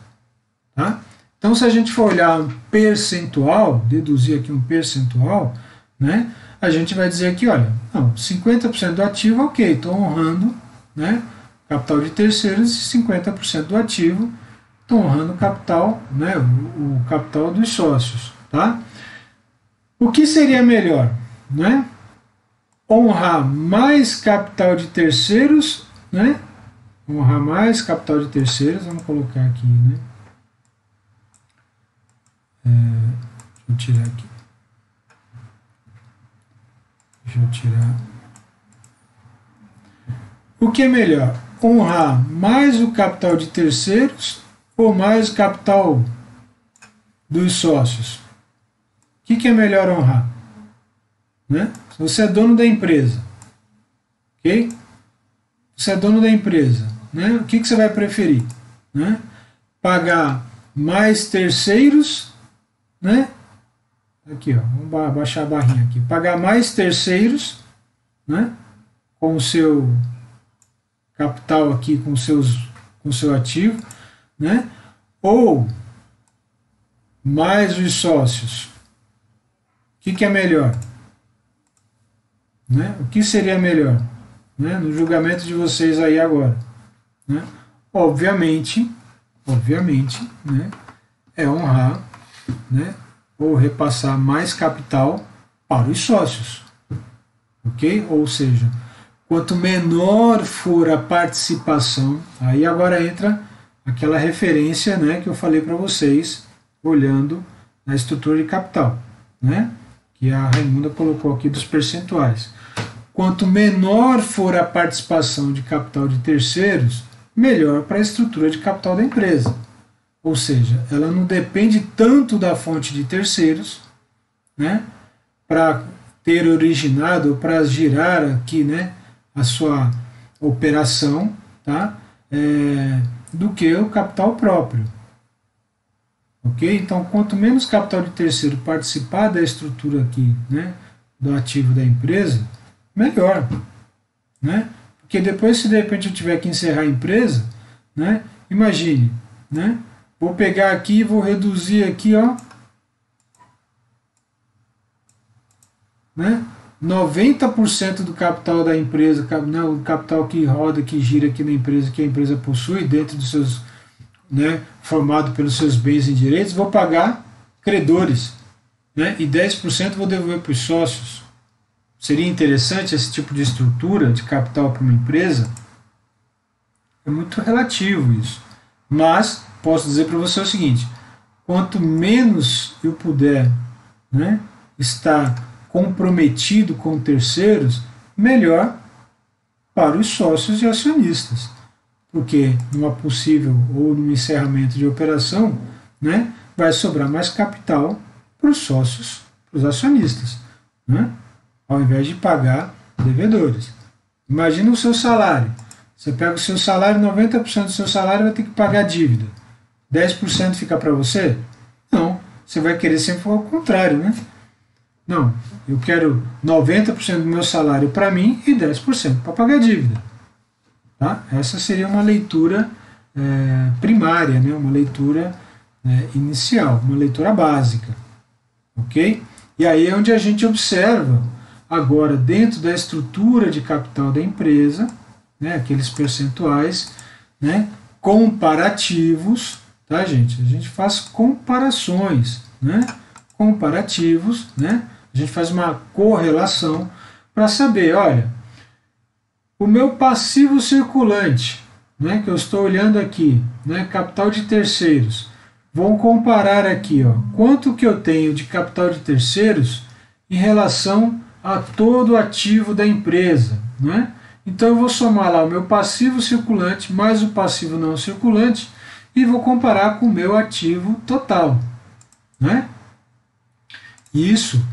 Tá? Então, se a gente for olhar um percentual, deduzir aqui um percentual, né, a gente vai dizer aqui, olha, não, 50% do ativo, ok, estou honrando, né, capital de terceiros, e 50% do ativo estou honrando o capital, né, o capital dos sócios. Tá? O que seria melhor? Né? Honrar mais capital de terceiros, né? Honrar mais capital de terceiros, vamos colocar aqui, né? Deixa eu tirar aqui. Deixa eu tirar. O que é melhor? Honrar mais o capital de terceiros ou mais o capital dos sócios? O que é melhor honrar? Né? Se você é dono da empresa, ok? Você é dono da empresa, né? O que você vai preferir? Né? Pagar mais terceiros, né? Aqui, ó, vamos baixar a barrinha aqui. Pagar mais terceiros, né? Com o seu capital aqui, com o seu ativo, né? Ou mais os sócios. O que é melhor? Né? O que seria melhor, né, no julgamento de vocês aí agora? Né? Obviamente, né, é honrar, né, ou repassar mais capital para os sócios, ok? Ou seja, quanto menor for a participação, aí agora entra aquela referência, né, que eu falei para vocês, olhando na estrutura de capital, né, que a Raimunda colocou aqui dos percentuais. Quanto menor for a participação de capital de terceiros, melhor para a estrutura de capital da empresa. ou seja, ela não depende tanto da fonte de terceiros, né, para ter originado ou para girar aqui, né, a sua operação, tá, do que o capital próprio. Ok? Então, quanto menos capital de terceiro participar da estrutura aqui, né, do ativo da empresa, melhor, né? Porque depois, se de repente eu tiver que encerrar a empresa, né, imagine, né, vou pegar aqui e vou reduzir aqui, ó, né, 90% do capital da empresa, né, o capital que roda, que gira aqui na empresa, que a empresa possui, dentro dos seus, né, formado pelos seus bens e direitos, vou pagar credores, né, e 10% vou devolver para os sócios. Seria interessante esse tipo de estrutura de capital para uma empresa? É muito relativo isso. Mas posso dizer para você o seguinte: quanto menos eu puder, né, estar comprometido com terceiros, melhor para os sócios e acionistas. Porque numa possível ou no encerramento de operação, né, vai sobrar mais capital para os sócios, para os acionistas, né, ao invés de pagar devedores. Imagina o seu salário. Você pega o seu salário, 90% do seu salário vai ter que pagar dívida. 10% fica para você? Não. Você vai querer sempre ao contrário, né? Não. Eu quero 90% do meu salário para mim e 10% para pagar dívida. Tá? Essa seria uma leitura primária, né? Uma leitura inicial, uma leitura básica. Ok? E aí é onde a gente observa, agora, dentro da estrutura de capital da empresa, né, aqueles percentuais, né, comparativos, tá, gente? A gente faz comparações, né, comparativos, né? A gente faz uma correlação para saber, olha, o meu passivo circulante, né, que eu estou olhando aqui, né, capital de terceiros, vamos comparar aqui, ó, quanto que eu tenho de capital de terceiros em relação a todo o ativo da empresa, né? Então eu vou somar lá o meu passivo circulante mais o passivo não circulante e vou comparar com o meu ativo total, né? Isso,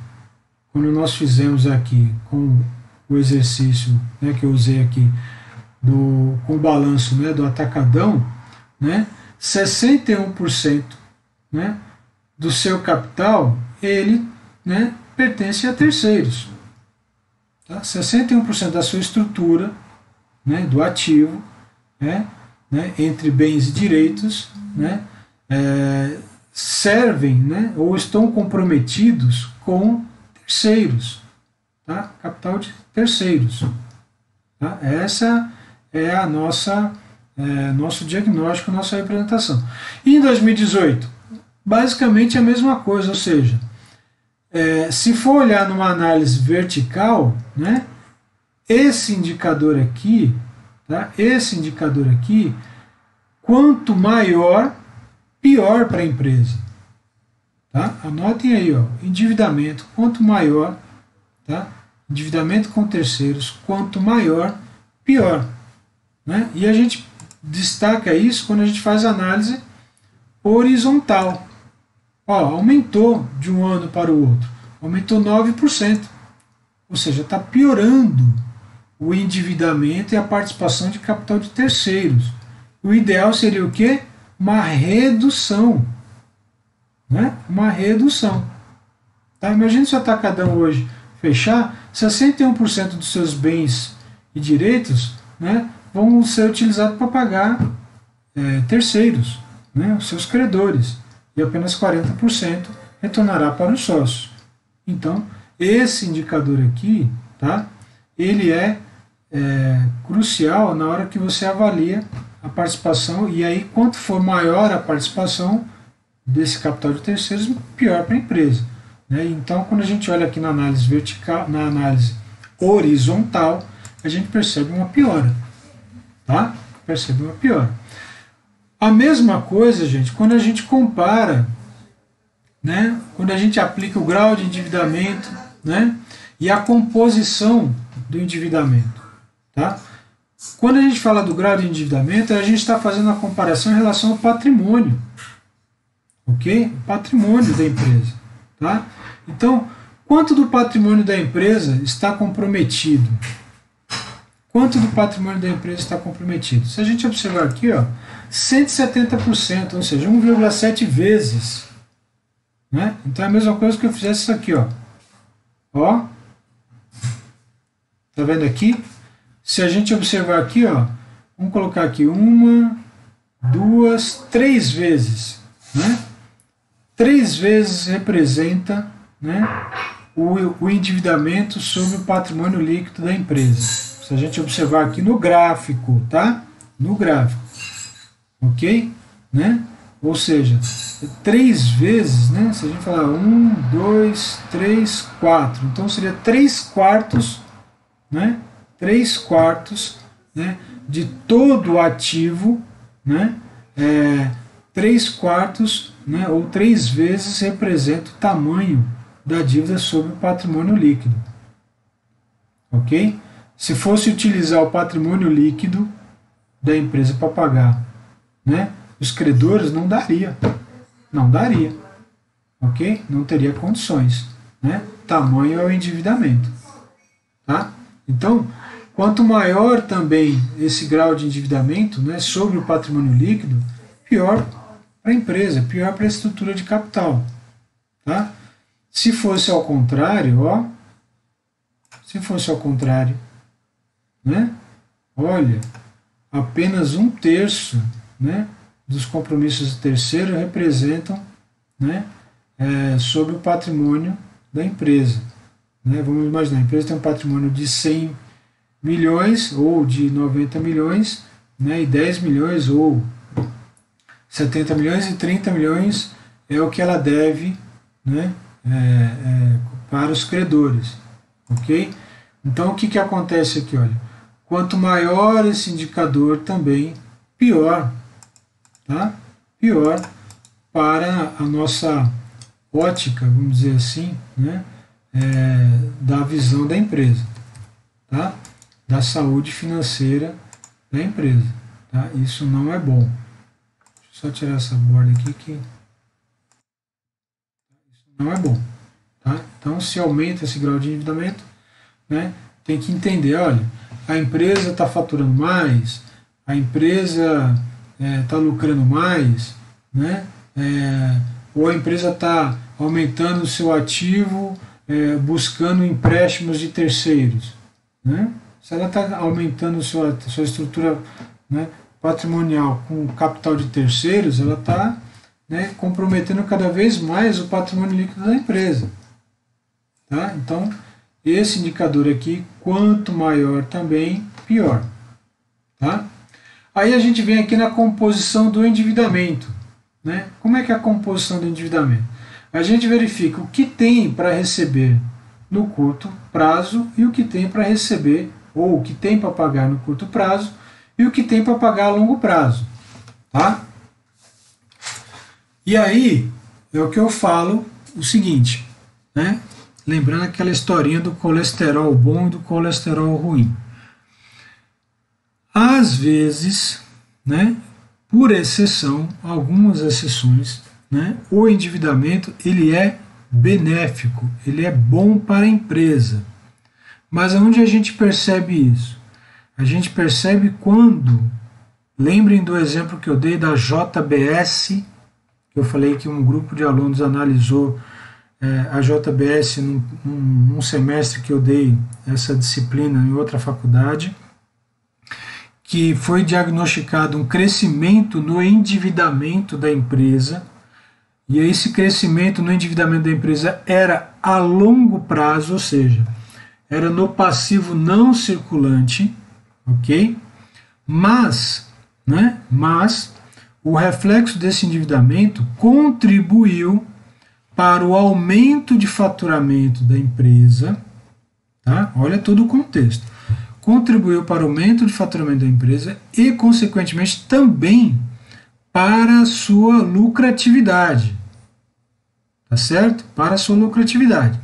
quando nós fizemos aqui com o exercício, né, que eu usei aqui com o balanço, né, do atacadão, né, 61%, né, do seu capital ele, né, pertence a terceiros. Tá? 61% da sua estrutura, né, do ativo, né, entre bens e direitos, né, servem, né, ou estão comprometidos com terceiros, tá? Capital de terceiros. Tá? Essa é a nosso diagnóstico, nossa representação. E em 2018, basicamente a mesma coisa, ou seja, se for olhar numa análise vertical, né, esse indicador aqui, tá, quanto maior, pior para a empresa. Tá? Anotem aí, ó, endividamento, quanto maior, tá? Endividamento com terceiros, quanto maior, pior. Né? E a gente destaca isso quando a gente faz análise horizontal. Ó, aumentou de um ano para o outro, aumentou 9%. Ou seja, está piorando o endividamento e a participação de capital de terceiros. O ideal seria o quê? Uma redução. Né? Uma redução. Tá? Imagina se o atacadão hoje fechar, 61% dos seus bens e direitos, né, vão ser utilizados para pagar terceiros, né, os seus credores, e apenas 40% retornará para os sócios. Então, esse indicador aqui, tá, ele é crucial na hora que você avalia a participação, e aí quanto for maior a participação desse capital de terceiros, pior para a empresa. Né? Então, quando a gente olha aqui na análise vertical, na análise horizontal, a gente percebe uma piora. Tá? Percebe uma piora. A mesma coisa, gente, quando a gente compara, né, quando a gente aplica o grau de endividamento, né, e a composição do endividamento. Tá? Quando a gente fala do grau de endividamento, a gente está fazendo a comparação em relação ao patrimônio. ok? O patrimônio da empresa, tá? Então, quanto do patrimônio da empresa está comprometido? Quanto do patrimônio da empresa está comprometido? Se a gente observar aqui, ó, 170%, ou seja, 1,7 vezes. Né? Então é a mesma coisa que eu fizesse isso aqui. Ó. Tá vendo aqui? Se a gente observar aqui, ó, vamos colocar aqui 1, 2, 3 vezes. Né? 3 vezes representa, né, o endividamento sobre o patrimônio líquido da empresa. Se a gente observar aqui no gráfico, tá? No gráfico, ok? Né? Ou seja, 3 vezes, né? Se a gente falar 1, 2, 3, 4, então seria 3 quartos, né? 3 quartos, né, de todo o ativo, né? 3 quartos, né, ou 3 vezes representa o tamanho da dívida sobre o patrimônio líquido, ok? Se fosse utilizar o patrimônio líquido da empresa para pagar, né, os credores, não daria, ok? Não teria condições, né? Tamanho é o endividamento, tá? Então, quanto maior também esse grau de endividamento, né, sobre o patrimônio líquido, pior para a empresa, pior para a estrutura de capital, tá? Se fosse ao contrário, ó, se fosse ao contrário, né? Olha, apenas 1/3, né, dos compromissos de terceiro representam, né, sobre o patrimônio da empresa. Né? Vamos imaginar, a empresa tem um patrimônio de 100 milhões ou de 90 milhões, né, e 10 milhões ou 70 milhões e 30 milhões é o que ela deve, né, para os credores, ok? Então o que acontece aqui? Olha, quanto maior esse indicador também, pior, tá? Pior para a nossa ótica, vamos dizer assim, né, da visão da empresa, tá? Da saúde financeira da empresa, tá? Isso não é bom. Deixa eu só tirar essa borda aqui que isso não é bom, tá? Então, se aumenta esse grau de endividamento, né, tem que entender, olha, a empresa está faturando mais, a empresa está lucrando mais, né? Ou a empresa está aumentando o seu ativo, buscando empréstimos de terceiros, né? Se ela está aumentando sua estrutura, né, patrimonial com capital de terceiros, ela está, né, comprometendo cada vez mais o patrimônio líquido da empresa. Tá? Então, esse indicador aqui, quanto maior também, pior. Tá? Aí a gente vem aqui na composição do endividamento. Né? Como é que é a composição do endividamento? A gente verifica o que tem para receber no curto prazo e o que tem para receber, ou o que tem para pagar no curto prazo e o que tem para pagar a longo prazo. Tá? E aí é o que eu falo o seguinte, né? Lembrando aquela historinha do colesterol bom e do colesterol ruim. Às vezes, né, por exceção, algumas exceções, né, o endividamento ele é benéfico, ele é bom para a empresa. Mas onde a gente percebe isso? A gente percebe quando, lembrem do exemplo que eu dei da JBS, que eu falei que um grupo de alunos analisou a JBS num semestre que eu dei essa disciplina em outra faculdade, que foi diagnosticado um crescimento no endividamento da empresa, e esse crescimento no endividamento da empresa era a longo prazo, ou seja, era no passivo não circulante, ok? Mas o reflexo desse endividamento contribuiu para o aumento de faturamento da empresa, tá? Olha todo o contexto. Contribuiu para o aumento de faturamento da empresa e, consequentemente, também para a sua lucratividade. Tá certo? Para a sua lucratividade.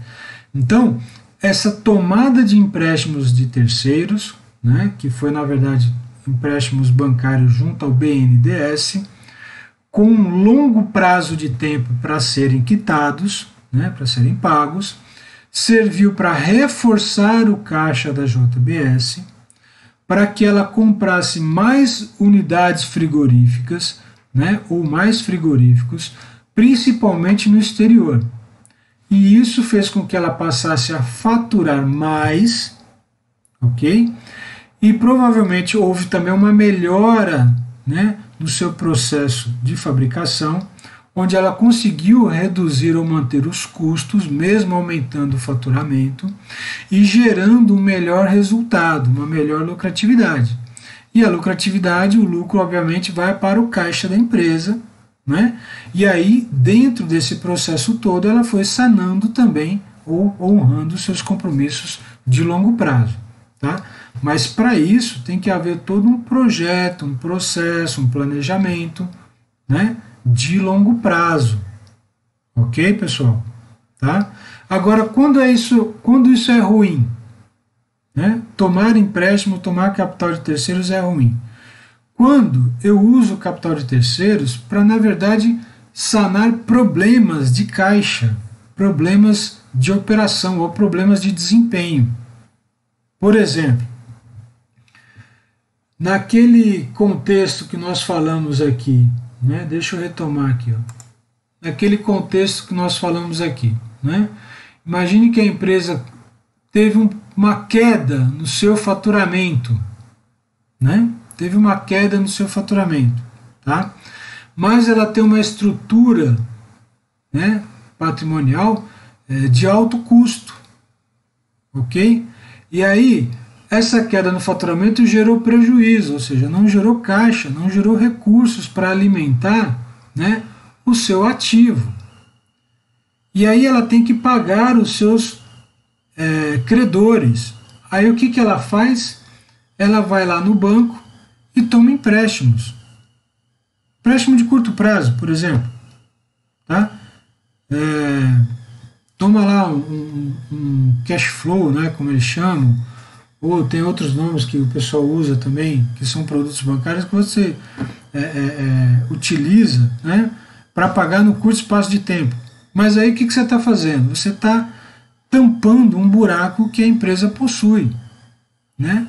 Então, essa tomada de empréstimos de terceiros, né, que foi, na verdade, empréstimos bancários junto ao BNDES, com um longo prazo de tempo para serem quitados, né, para serem pagos, serviu para reforçar o caixa da JBS, para que ela comprasse mais unidades frigoríficas, né, ou mais frigoríficos, principalmente no exterior. E isso fez com que ela passasse a faturar mais, ok? E provavelmente houve também uma melhora, né, no seu processo de fabricação, onde ela conseguiu reduzir ou manter os custos, mesmo aumentando o faturamento, e gerando um melhor resultado, uma melhor lucratividade. E a lucratividade, o lucro, obviamente, vai para o caixa da empresa, né? E aí, dentro desse processo todo, ela foi sanando também ou honrando seus compromissos de longo prazo. Tá? Mas para isso tem que haver todo um projeto, um processo, um planejamento, né, de longo prazo. Ok, pessoal? Tá? Agora, quando isso é ruim? Né? Tomar empréstimo, tomar capital de terceiros é ruim. Quando eu uso o capital de terceiros para, na verdade, sanar problemas de caixa, problemas de operação ou problemas de desempenho. Por exemplo, naquele contexto que nós falamos aqui, né? Deixa eu retomar aqui, ó. Naquele contexto que nós falamos aqui, né? Imagine que a empresa teve uma queda no seu faturamento, né? Teve uma queda no seu faturamento, tá? Mas ela tem uma estrutura, né, patrimonial de alto custo, ok? E aí, essa queda no faturamento gerou prejuízo, ou seja, não gerou caixa, não gerou recursos para alimentar, né, o seu ativo. E aí ela tem que pagar os seus credores. Aí o que ela faz? Ela vai lá no banco e toma empréstimos. Empréstimo de curto prazo, por exemplo. Tá? Toma lá um cash flow, né, como eles chamam, ou tem outros nomes que o pessoal usa também, que são produtos bancários que você utiliza, né, para pagar no curto espaço de tempo. Mas aí o que você está fazendo? Você está tampando um buraco que a empresa possui, né,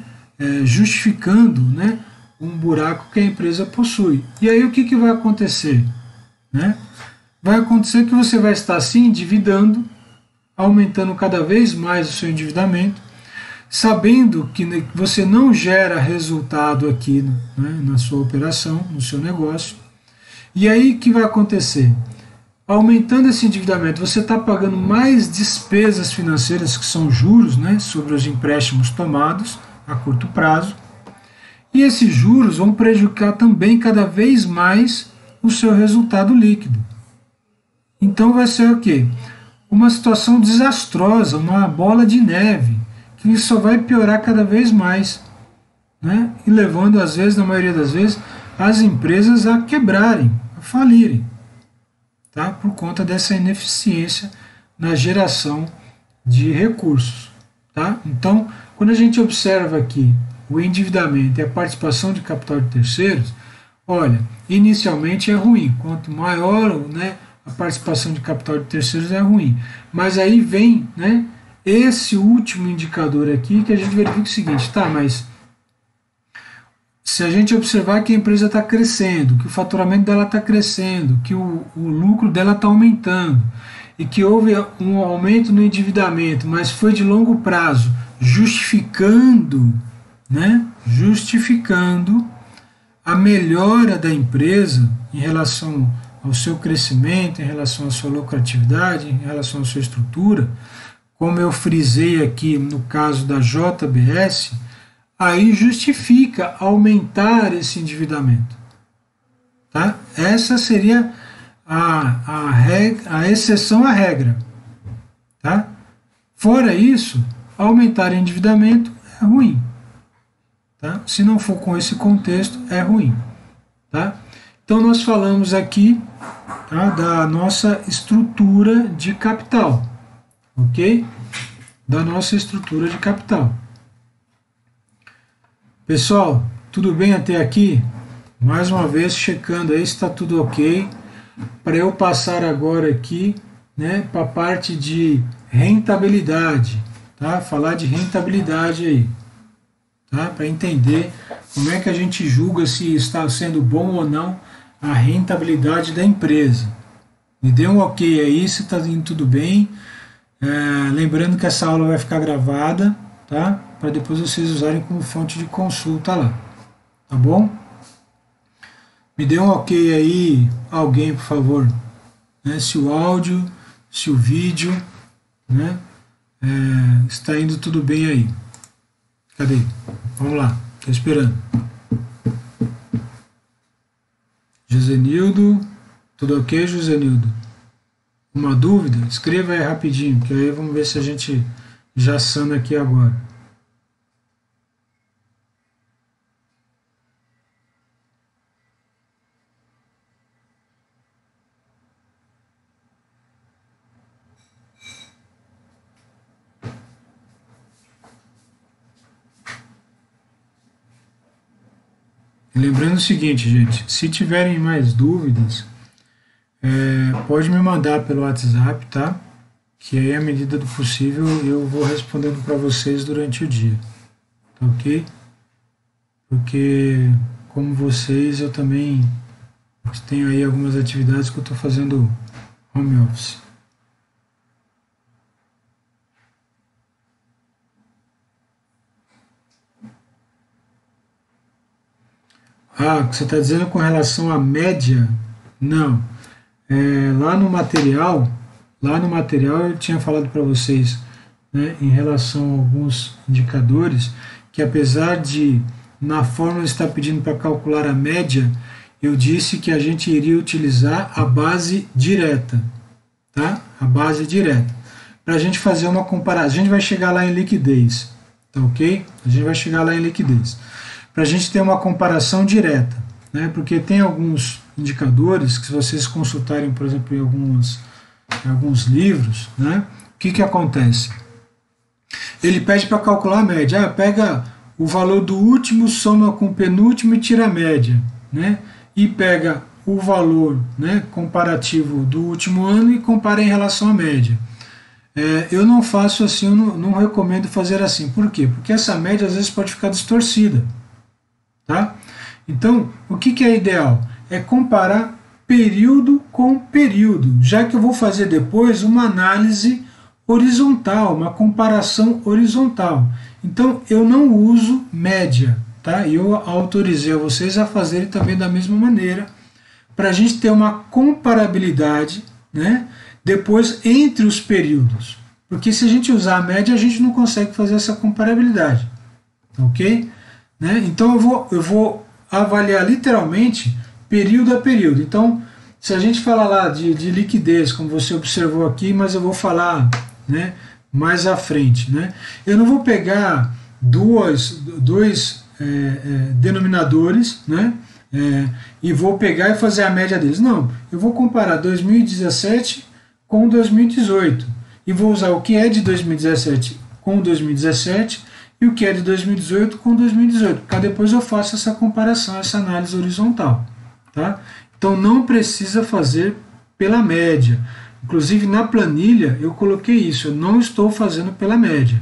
justificando, né, um buraco que a empresa possui. E aí o que vai acontecer? Né? Vai acontecer que você vai estar se endividando, aumentando cada vez mais o seu endividamento, sabendo que você não gera resultado aqui, né, na sua operação, no seu negócio. E aí o que vai acontecer? Aumentando esse endividamento, você está pagando mais despesas financeiras, que são juros, né, sobre os empréstimos tomados a curto prazo. E esses juros vão prejudicar também cada vez mais o seu resultado líquido. Então vai ser o quê? Uma situação desastrosa, uma bola de neve, que só vai piorar cada vez mais, né? E levando, às vezes, na maioria das vezes, as empresas a quebrarem, a falirem, tá? Por conta dessa ineficiência na geração de recursos. Tá? Então, quando a gente observa aqui o endividamento e a participação de capital de terceiros, olha, inicialmente é ruim. Quanto maior, né, a participação de capital de terceiros é ruim. Mas aí vem, né, esse último indicador aqui que a gente verifica o seguinte, tá, mas se a gente observar que a empresa está crescendo, que o faturamento dela está crescendo, que o lucro dela está aumentando, e que houve um aumento no endividamento, mas foi de longo prazo, justificando, né, justificando a melhora da empresa em relação ao seu crescimento, em relação à sua lucratividade, em relação à sua estrutura, como eu frisei aqui no caso da JBS, aí justifica aumentar esse endividamento. Tá? Essa seria a exceção à regra. Tá? Fora isso, aumentar o endividamento é ruim. Tá? Se não for com esse contexto, é ruim. Tá? Então nós falamos aqui, tá, da nossa estrutura de capital. Ok? Da nossa estrutura de capital. Pessoal, tudo bem até aqui? Mais uma vez, checando aí se está tudo ok, para eu passar agora aqui, né, para a parte de rentabilidade, tá? Falar de rentabilidade aí, tá? Para entender como é que a gente julga se está sendo bom ou não a rentabilidade da empresa. Me dê um ok aí se está indo tudo bem. Lembrando que essa aula vai ficar gravada, tá? Para depois vocês usarem como fonte de consulta lá, tá bom? Me dê um ok aí, alguém, por favor, né? Se o áudio, se o vídeo, né? Está indo tudo bem aí. Cadê? Vamos lá, estou esperando. Josenildo, tudo ok, Josenildo? Uma dúvida? Escreva aí rapidinho, que aí vamos ver se a gente já sana aqui agora. Lembrando o seguinte, gente, se tiverem mais dúvidas, pode me mandar pelo WhatsApp, tá? Que aí, à medida do possível, eu vou respondendo para vocês durante o dia, tá ok? Porque, como vocês, eu também tenho aí algumas atividades que eu estou fazendo home office. Ah, o que você está dizendo com relação à média? Não. Lá no material eu tinha falado para vocês, né, em relação a alguns indicadores, que apesar de na fórmula estar pedindo para calcular a média, eu disse que a gente iria utilizar a base direta, tá? A base direta. Para a gente fazer uma comparação, a gente vai chegar lá em liquidez, tá ok? A gente vai chegar lá em liquidez. Para a gente ter uma comparação direta, né? Porque tem alguns indicadores que, se vocês consultarem, por exemplo, em alguns livros, né? O que acontece? Ele pede para calcular a média. Pega o valor do último, soma com o penúltimo e tira a média, né? E pega o valor, né, comparativo do último ano e compara em relação à média. Eu não faço assim, eu não recomendo fazer assim. Por quê? Porque essa média às vezes pode ficar distorcida. Tá? Então, o que é ideal? É comparar período com período, já que eu vou fazer depois uma análise horizontal, uma comparação horizontal. Então, eu não uso média, tá? E eu autorizei a vocês a fazerem também da mesma maneira, para a gente ter uma comparabilidade, né, depois entre os períodos. Porque se a gente usar a média, a gente não consegue fazer essa comparabilidade. Ok? Né? Então eu vou avaliar literalmente período a período. Então, se a gente falar lá de liquidez, como você observou aqui, mas eu vou falar, né, mais à frente. Né? Eu não vou pegar dois denominadores, né, e vou pegar e fazer a média deles. Não, eu vou comparar 2017 com 2018 e vou usar o que é de 2017 com 2017 e o que é de 2018 com 2018, porque depois eu faço essa comparação, essa análise horizontal. Tá? Então não precisa fazer pela média. Inclusive na planilha eu coloquei isso, eu não estou fazendo pela média.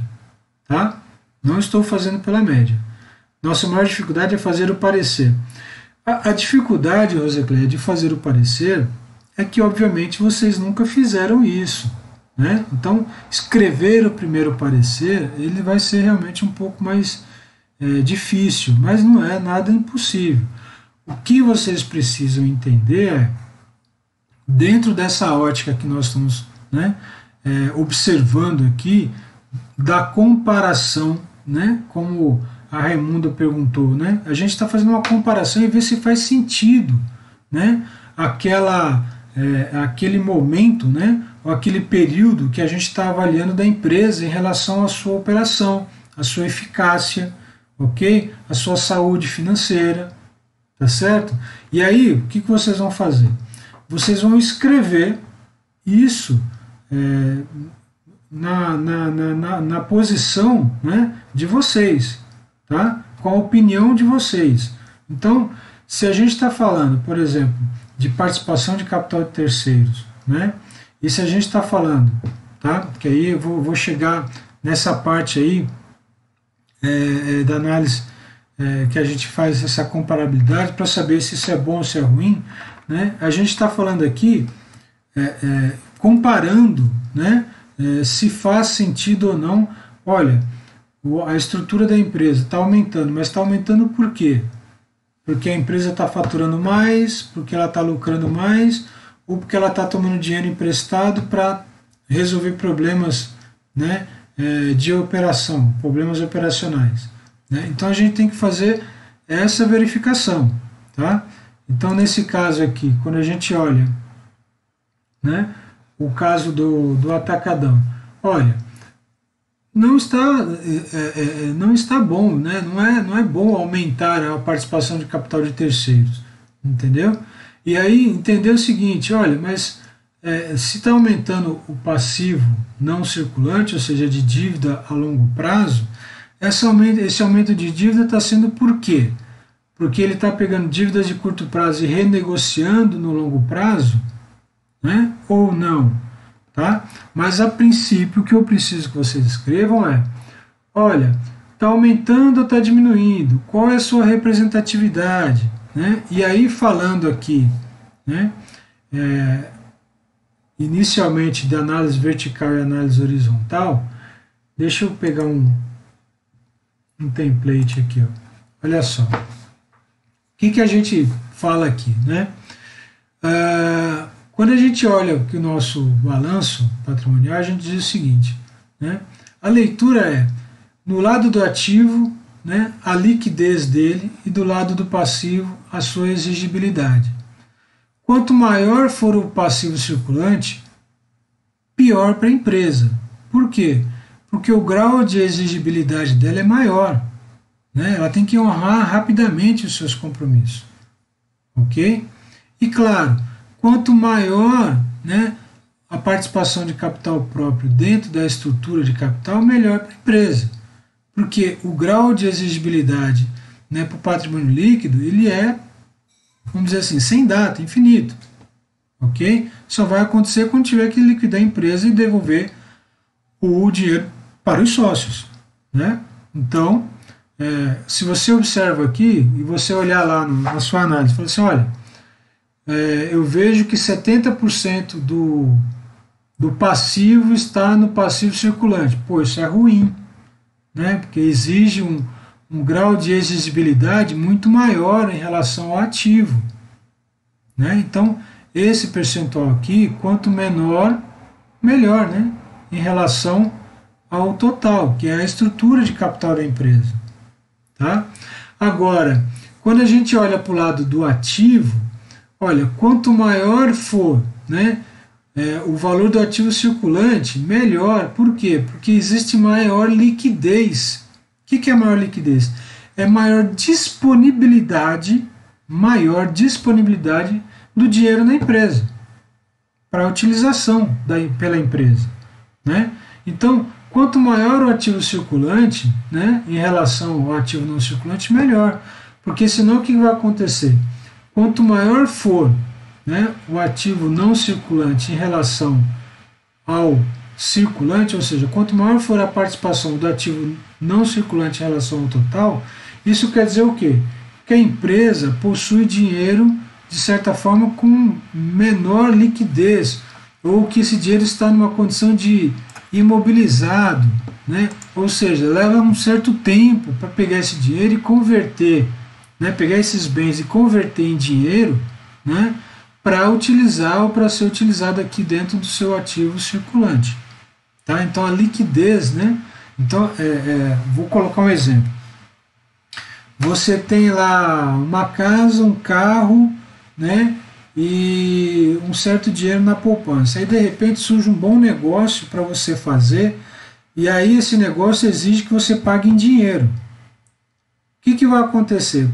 Tá? Não estou fazendo pela média. Nossa maior dificuldade é fazer o parecer. A dificuldade, Rosecléia, de fazer o parecer é que, obviamente, vocês nunca fizeram isso. Né? Então, escrever o primeiro parecer, ele vai ser realmente um pouco mais difícil, mas não é nada impossível. O que vocês precisam entender é, dentro dessa ótica que nós estamos, né, observando aqui, da comparação, né, como a Raimunda perguntou, né, a gente está fazendo uma comparação e ver se faz sentido, né, aquele momento, né, ou aquele período que a gente está avaliando da empresa em relação à sua operação, à sua eficácia, ok? A sua saúde financeira, tá certo? E aí, o que vocês vão fazer? Vocês vão escrever isso na posição, né, de vocês, tá? Com a opinião de vocês. Então, Se a gente está falando, por exemplo, de participação de capital de terceiros, né? E se a gente está falando, tá? Que aí eu vou chegar nessa parte aí da análise que a gente faz essa comparabilidade para saber se isso é bom ou se é ruim, né? A gente está falando aqui comparando, né? Se faz sentido ou não. Olha, a estrutura da empresa está aumentando, mas está aumentando por quê? Porque a empresa está faturando mais, porque ela está lucrando mais, ou porque ela está tomando dinheiro emprestado para resolver problemas, né, de operação, problemas operacionais. Né? Então a gente tem que fazer essa verificação. Tá? Então nesse caso aqui, quando a gente olha, né, o caso do atacadão, olha, não está bom, né? Não é bom aumentar a participação de capital de terceiros, entendeu? E aí entender o seguinte, olha, mas se está aumentando o passivo não circulante, ou seja, de dívida a longo prazo, esse aumento de dívida está sendo por quê? Porque ele está pegando dívidas de curto prazo e renegociando no longo prazo, né? Ou não? Tá? Mas a princípio o que eu preciso que vocês escrevam olha, está aumentando ou está diminuindo? Qual é a sua representatividade? Né? E aí falando aqui, né, inicialmente de análise vertical e análise horizontal, deixa eu pegar um template aqui. Ó. Olha só. O que a gente fala aqui? Né? Quando a gente olha aqui o nosso balanço patrimonial, a gente diz o seguinte, né? A leitura no lado do ativo, né, a liquidez dele e do lado do passivo, a sua exigibilidade. Quanto maior for o passivo circulante, pior para a empresa. Por quê? Porque o grau de exigibilidade dela é maior. Né? Ela tem que honrar rapidamente os seus compromissos. Ok? E claro, quanto maior, né, a participação de capital próprio dentro da estrutura de capital, melhor para a empresa. Porque o grau de exigibilidade, né, para o patrimônio líquido, ele é, vamos dizer assim, sem data, infinito. Ok? Só vai acontecer quando tiver que liquidar a empresa e devolver o dinheiro para os sócios. Né? Então, se você observa aqui e você olhar lá na sua análise, fala assim, olha, eu vejo que 70% do passivo está no passivo circulante. Pô, isso é ruim, né? Porque exige um grau de exigibilidade muito maior em relação ao ativo. Né? Então, esse percentual aqui, quanto menor, melhor, né? Em relação ao total, que é a estrutura de capital da empresa. Tá? Agora, quando a gente olha para o lado do ativo, olha, quanto maior for, né, o valor do ativo circulante, melhor. Por quê? Porque existe maior liquidez. O que é maior liquidez? É maior disponibilidade do dinheiro na empresa, para utilização pela empresa. Né? Então, quanto maior o ativo circulante, né, em relação ao ativo não circulante, melhor. Porque senão o que vai acontecer? Quanto maior for, né, o ativo não circulante em relação ao circulante, ou seja, quanto maior for a participação do ativo não circulante em relação ao total, isso quer dizer o quê? Que a empresa possui dinheiro, de certa forma, com menor liquidez, ou que esse dinheiro está numa condição de imobilizado, né? Ou seja, leva um certo tempo para pegar esse dinheiro e converter, né? Pegar esses bens e converter em dinheiro, né? Para utilizar ou para ser utilizado aqui dentro do seu ativo circulante. Tá? Então a liquidez, né? Então, vou colocar um exemplo. Você tem lá uma casa, um carro, né? E um certo dinheiro na poupança. Aí de repente surge um bom negócio para você fazer, e aí esse negócio exige que você pague em dinheiro. O que vai acontecer?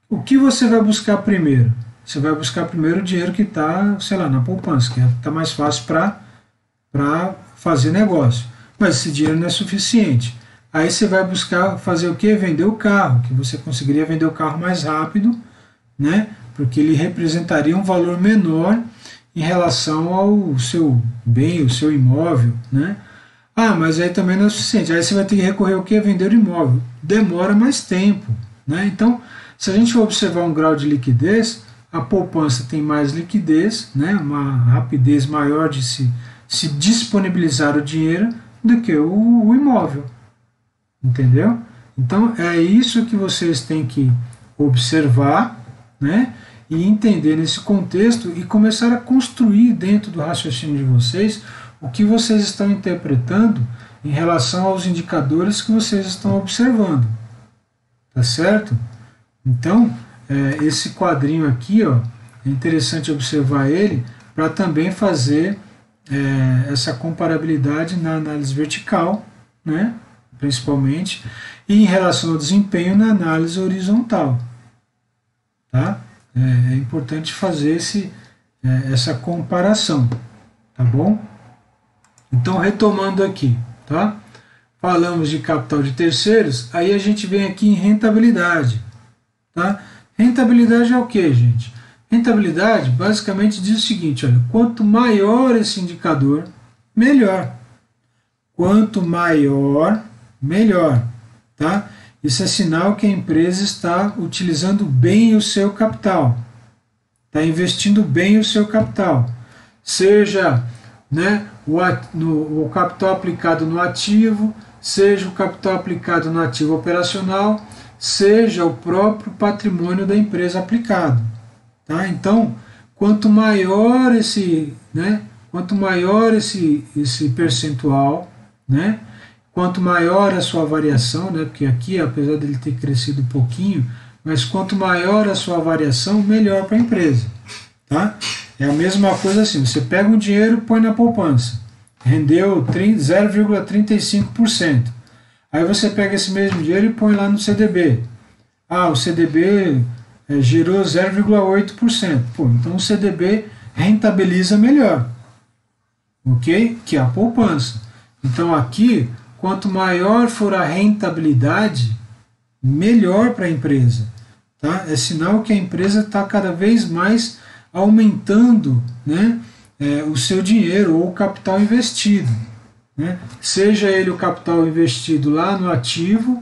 O que você vai buscar primeiro? Você vai buscar primeiro o dinheiro que está, sei lá, na poupança, que está mais fácil para fazer negócio. Mas esse dinheiro não é suficiente. Aí você vai buscar fazer o quê? Vender o carro, que você conseguiria vender o carro mais rápido, né? Porque ele representaria um valor menor em relação ao seu bem, o seu imóvel, né? Ah, mas aí também não é suficiente. Aí você vai ter que recorrer ao que? Vender o imóvel. Demora mais tempo, né? Então, se a gente for observar um grau de liquidez, a poupança tem mais liquidez, né? Uma rapidez maior de se disponibilizar o dinheiro do que o imóvel, entendeu? Então, é isso que vocês têm que observar, né? E entender nesse contexto e começar a construir dentro do raciocínio de vocês o que vocês estão interpretando em relação aos indicadores que vocês estão observando, tá certo? Então, esse quadrinho aqui, ó, é interessante observar ele para também fazer essa comparabilidade na análise vertical, né, principalmente, e em relação ao desempenho na análise horizontal, tá? É importante fazer essa comparação, tá bom? Então, retomando aqui, tá? Falamos de capital de terceiros, aí a gente vem aqui em rentabilidade, tá? Rentabilidade é o que, gente? Rentabilidade basicamente diz o seguinte, olha, quanto maior esse indicador, melhor. Quanto maior, melhor, tá? Isso é sinal que a empresa está utilizando bem o seu capital, está investindo bem o seu capital, seja, né, o capital aplicado no ativo, seja o capital aplicado no ativo operacional, seja o próprio patrimônio da empresa aplicado. Tá? Então, quanto maior esse percentual, né, quanto maior a sua variação, né, porque aqui, apesar dele ter crescido um pouquinho, mas quanto maior a sua variação, melhor para a empresa. Tá? É a mesma coisa assim, você pega um dinheiro e põe na poupança, rendeu 0,35%. Aí você pega esse mesmo dinheiro e põe lá no CDB. Ah, o CDB gerou 0,8%. Pô, então o CDB rentabiliza melhor, ok? Que a poupança. Então aqui, quanto maior for a rentabilidade, melhor para a empresa. Tá? É sinal que a empresa está cada vez mais aumentando, né, o seu dinheiro ou o capital investido. Né? Seja ele o capital investido lá no ativo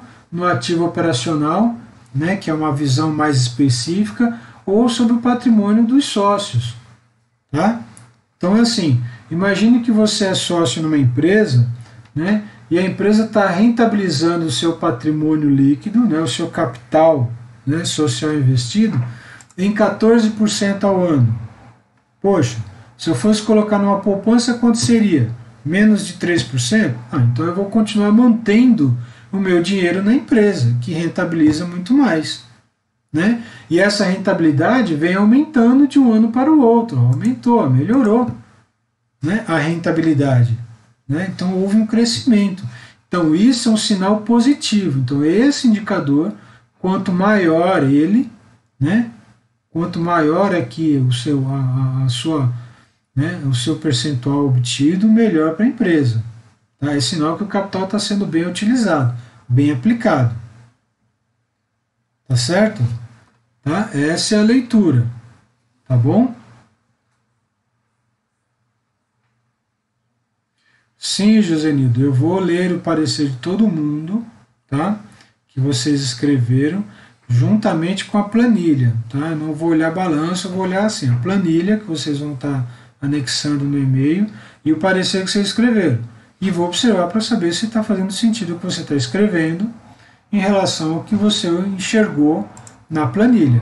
operacional, né, que é uma visão mais específica, ou sobre o patrimônio dos sócios. Tá? Então, assim, imagine que você é sócio numa empresa, né, e a empresa está rentabilizando o seu patrimônio líquido, né, o seu capital, né, social investido, em 14% ao ano. Poxa, se eu fosse colocar numa poupança, quanto seria? Menos de 3%? Ah, então eu vou continuar mantendo o meu dinheiro na empresa, que rentabiliza muito mais. Né? E essa rentabilidade vem aumentando de um ano para o outro. Aumentou, melhorou, né, a rentabilidade. Né? Então houve um crescimento. Então isso é um sinal positivo. Então esse indicador, quanto maior ele, né, quanto maior aqui o seu percentual obtido, melhor para a empresa. Tá? É sinal que o capital está sendo bem utilizado, bem aplicado. Tá certo? Tá? Essa é a leitura. Tá bom? Sim, Josenildo, eu vou ler o parecer de todo mundo, tá? Que vocês escreveram, juntamente com a planilha, tá? Eu não vou olhar balanço, eu vou olhar assim, a planilha que vocês vão estar anexando no e-mail e o parecer que vocês escreveram. E vou observar para saber se está fazendo sentido o que você está escrevendo em relação ao que você enxergou na planilha,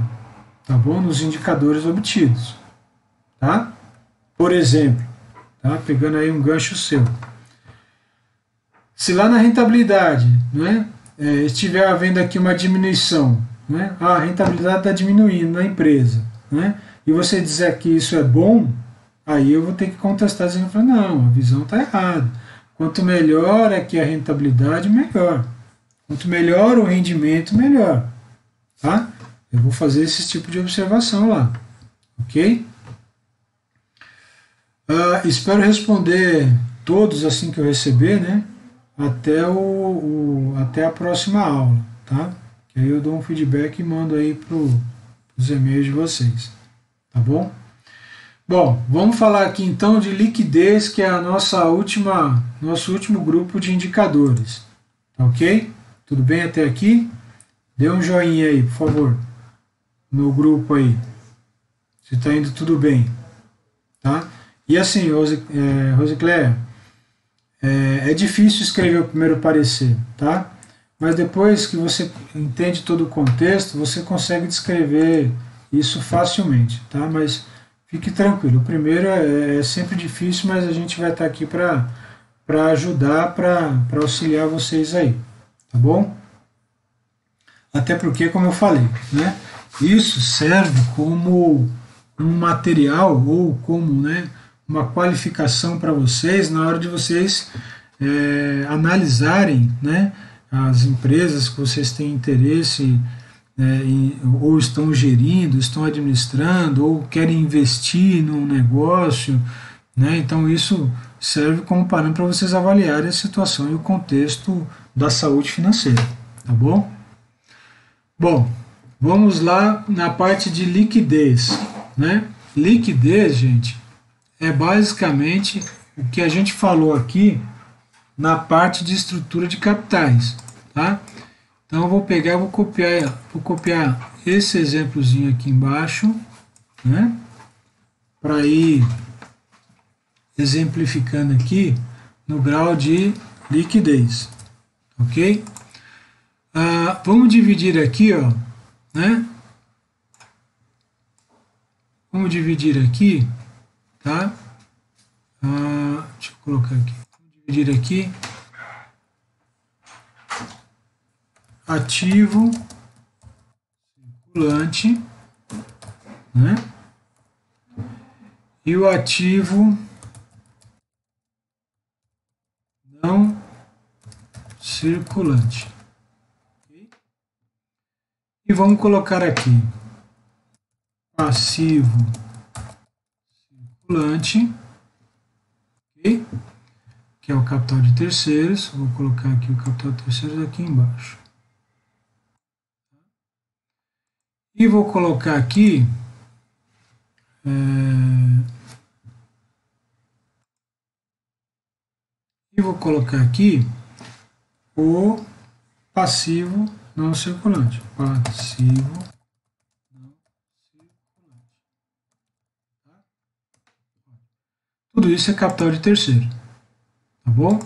tá bom? Nos indicadores obtidos, tá? Por exemplo, tá? Pegando aí um gancho seu. Se lá na rentabilidade, né, estiver havendo aqui uma diminuição, né, a rentabilidade está diminuindo na empresa, né, e você dizer que isso é bom, aí eu vou ter que contestar dizendo que não, a visão está errada. Quanto melhor aqui a rentabilidade, melhor. Quanto melhor o rendimento, melhor. Tá? Eu vou fazer esse tipo de observação lá. Ok? Espero responder todos assim que eu receber, né? Até a próxima aula, tá? Que aí eu dou um feedback e mando aí para os os e-mails de vocês, tá bom? Bom, vamos falar aqui então de liquidez, que é a nosso último grupo de indicadores, tá ok? Tudo bem até aqui? Dê um joinha aí, por favor, no grupo aí, se está indo tudo bem, tá? E assim, Rosicléia, é difícil escrever o primeiro parecer, tá? Mas depois que você entende todo o contexto, você consegue descrever isso facilmente, tá? Mas fique tranquilo, o primeiro é sempre difícil, mas a gente vai estar aqui para ajudar, para auxiliar vocês aí, tá bom? Até porque, como eu falei, né, isso serve como um material ou como, né, uma qualificação para vocês na hora de vocês analisarem, né, as empresas que vocês têm interesse ou estão gerindo, estão administrando, ou querem investir num negócio, né? Então isso serve como parâmetro para vocês avaliarem a situação e o contexto da saúde financeira, tá bom? Bom, vamos lá na parte de liquidez, né? Liquidez, gente, é basicamente o que a gente falou aqui na parte de estrutura de capitais, tá? Então eu vou pegar, vou copiar esse exemplozinho aqui embaixo, né? Para ir exemplificando aqui no grau de liquidez, ok? Vamos dividir aqui, ó, né? Vamos dividir aqui, tá? Deixa eu colocar aqui. Vamos dividir aqui ativo circulante, né? E o ativo não circulante. Okay? E vamos colocar aqui passivo circulante, okay? Que é o capital de terceiros. Vou colocar aqui o capital de terceiros aqui embaixo. E vou colocar aqui o passivo não circulante. Passivo não circulante. Tá? Tudo isso é capital de terceiro. Tá bom?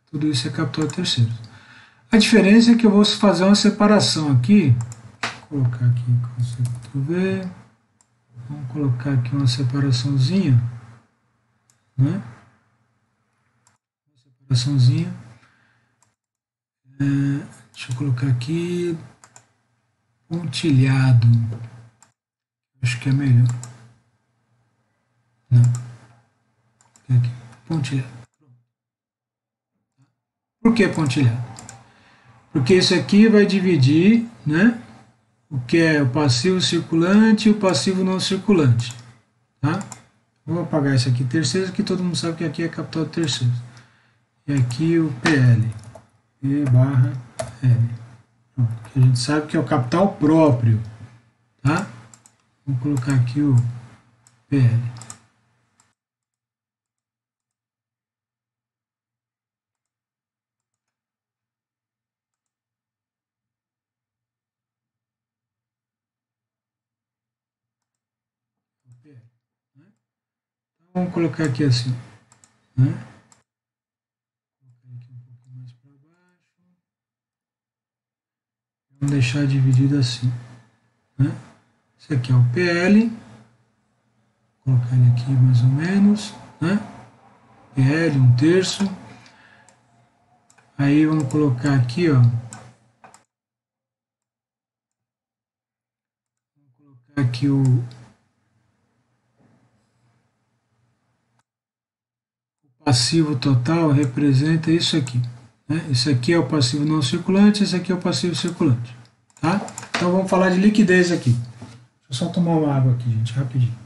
Tudo isso é capital de terceiro. A diferença é que eu vou fazer uma separação aqui. Vou colocar aqui Ctrl+V. Vamos colocar aqui uma separaçãozinha, né? Uma separaçãozinha. Deixa eu colocar aqui pontilhado. Acho que é melhor. Não. Aqui, pontilhado. Por que pontilhado? Porque isso aqui vai dividir, né? O que é o passivo circulante e o passivo não circulante. Tá? Vou apagar isso aqui, terceiros, que todo mundo sabe que aqui é capital de terceiros. E aqui o PL. E barra L. Pronto, que a gente sabe que é o capital próprio. Tá? Vou colocar aqui o PL. Então, vamos colocar aqui assim. Né? Vamos deixar dividido assim. Né? Esse aqui é o PL. Vou colocar ele aqui mais ou menos. Né? PL, 1/3. Aí vamos colocar aqui, ó. Vamos colocar aqui o passivo total representa isso aqui. Né? Esse aqui é o passivo não circulante, esse aqui é o passivo circulante. Tá? Então vamos falar de liquidez aqui. Deixa eu só tomar uma água aqui, gente, rapidinho.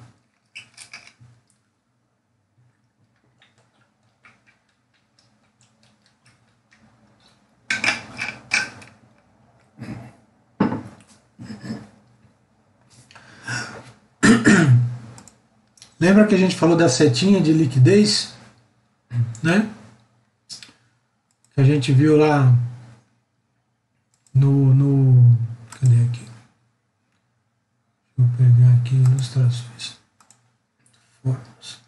Lembra que a gente falou da setinha de liquidez, né? Que a gente viu lá no cadê aqui? Deixa eu pegar aqui ilustrações. Formas.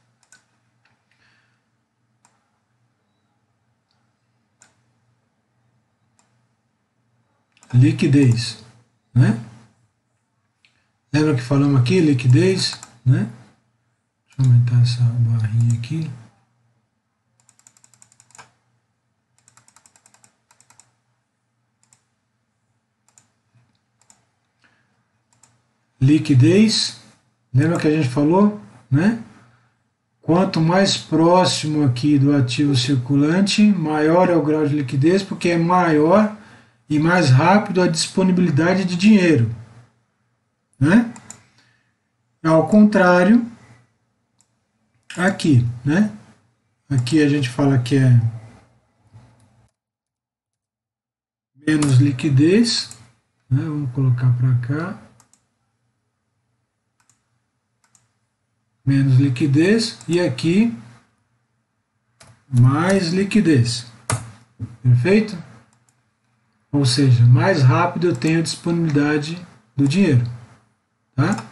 Liquidez, né? Lembra que falamos aqui, liquidez, né? Deixa eu aumentar essa barrinha aqui. Liquidez, lembra que a gente falou, né? Quanto mais próximo aqui do ativo circulante, maior é o grau de liquidez, porque é maior e mais rápido a disponibilidade de dinheiro, né? Ao contrário, aqui, né? Aqui a gente fala que é menos liquidez, né? Vamos colocar para cá. Menos liquidez e aqui mais liquidez. Perfeito? Ou seja, mais rápido eu tenho a disponibilidade do dinheiro. Tá?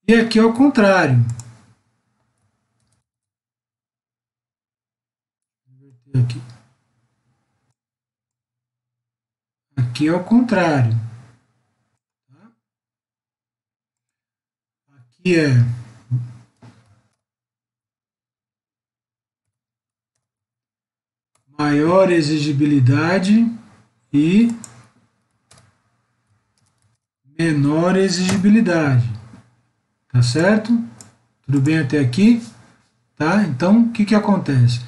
E aqui é o contrário. Aqui. Aqui é o contrário. Tá? Aqui é maior exigibilidade e menor exigibilidade. Tá certo? Tudo bem até aqui? Tá? Então, o que acontece?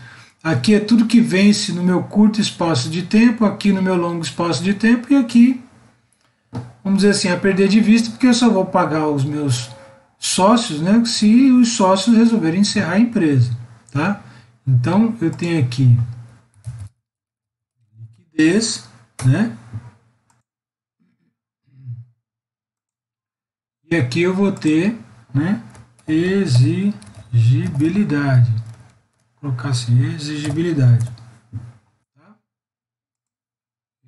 Aqui é tudo que vence no meu curto espaço de tempo, aqui no meu longo espaço de tempo, e aqui, vamos dizer assim, a perder de vista, porque eu só vou pagar os meus sócios, né, se os sócios resolverem encerrar a empresa. Tá? Então, eu tenho aqui liquidez, né? E aqui eu vou ter, né, exigibilidade. Vou colocar assim, exigibilidade. Tá?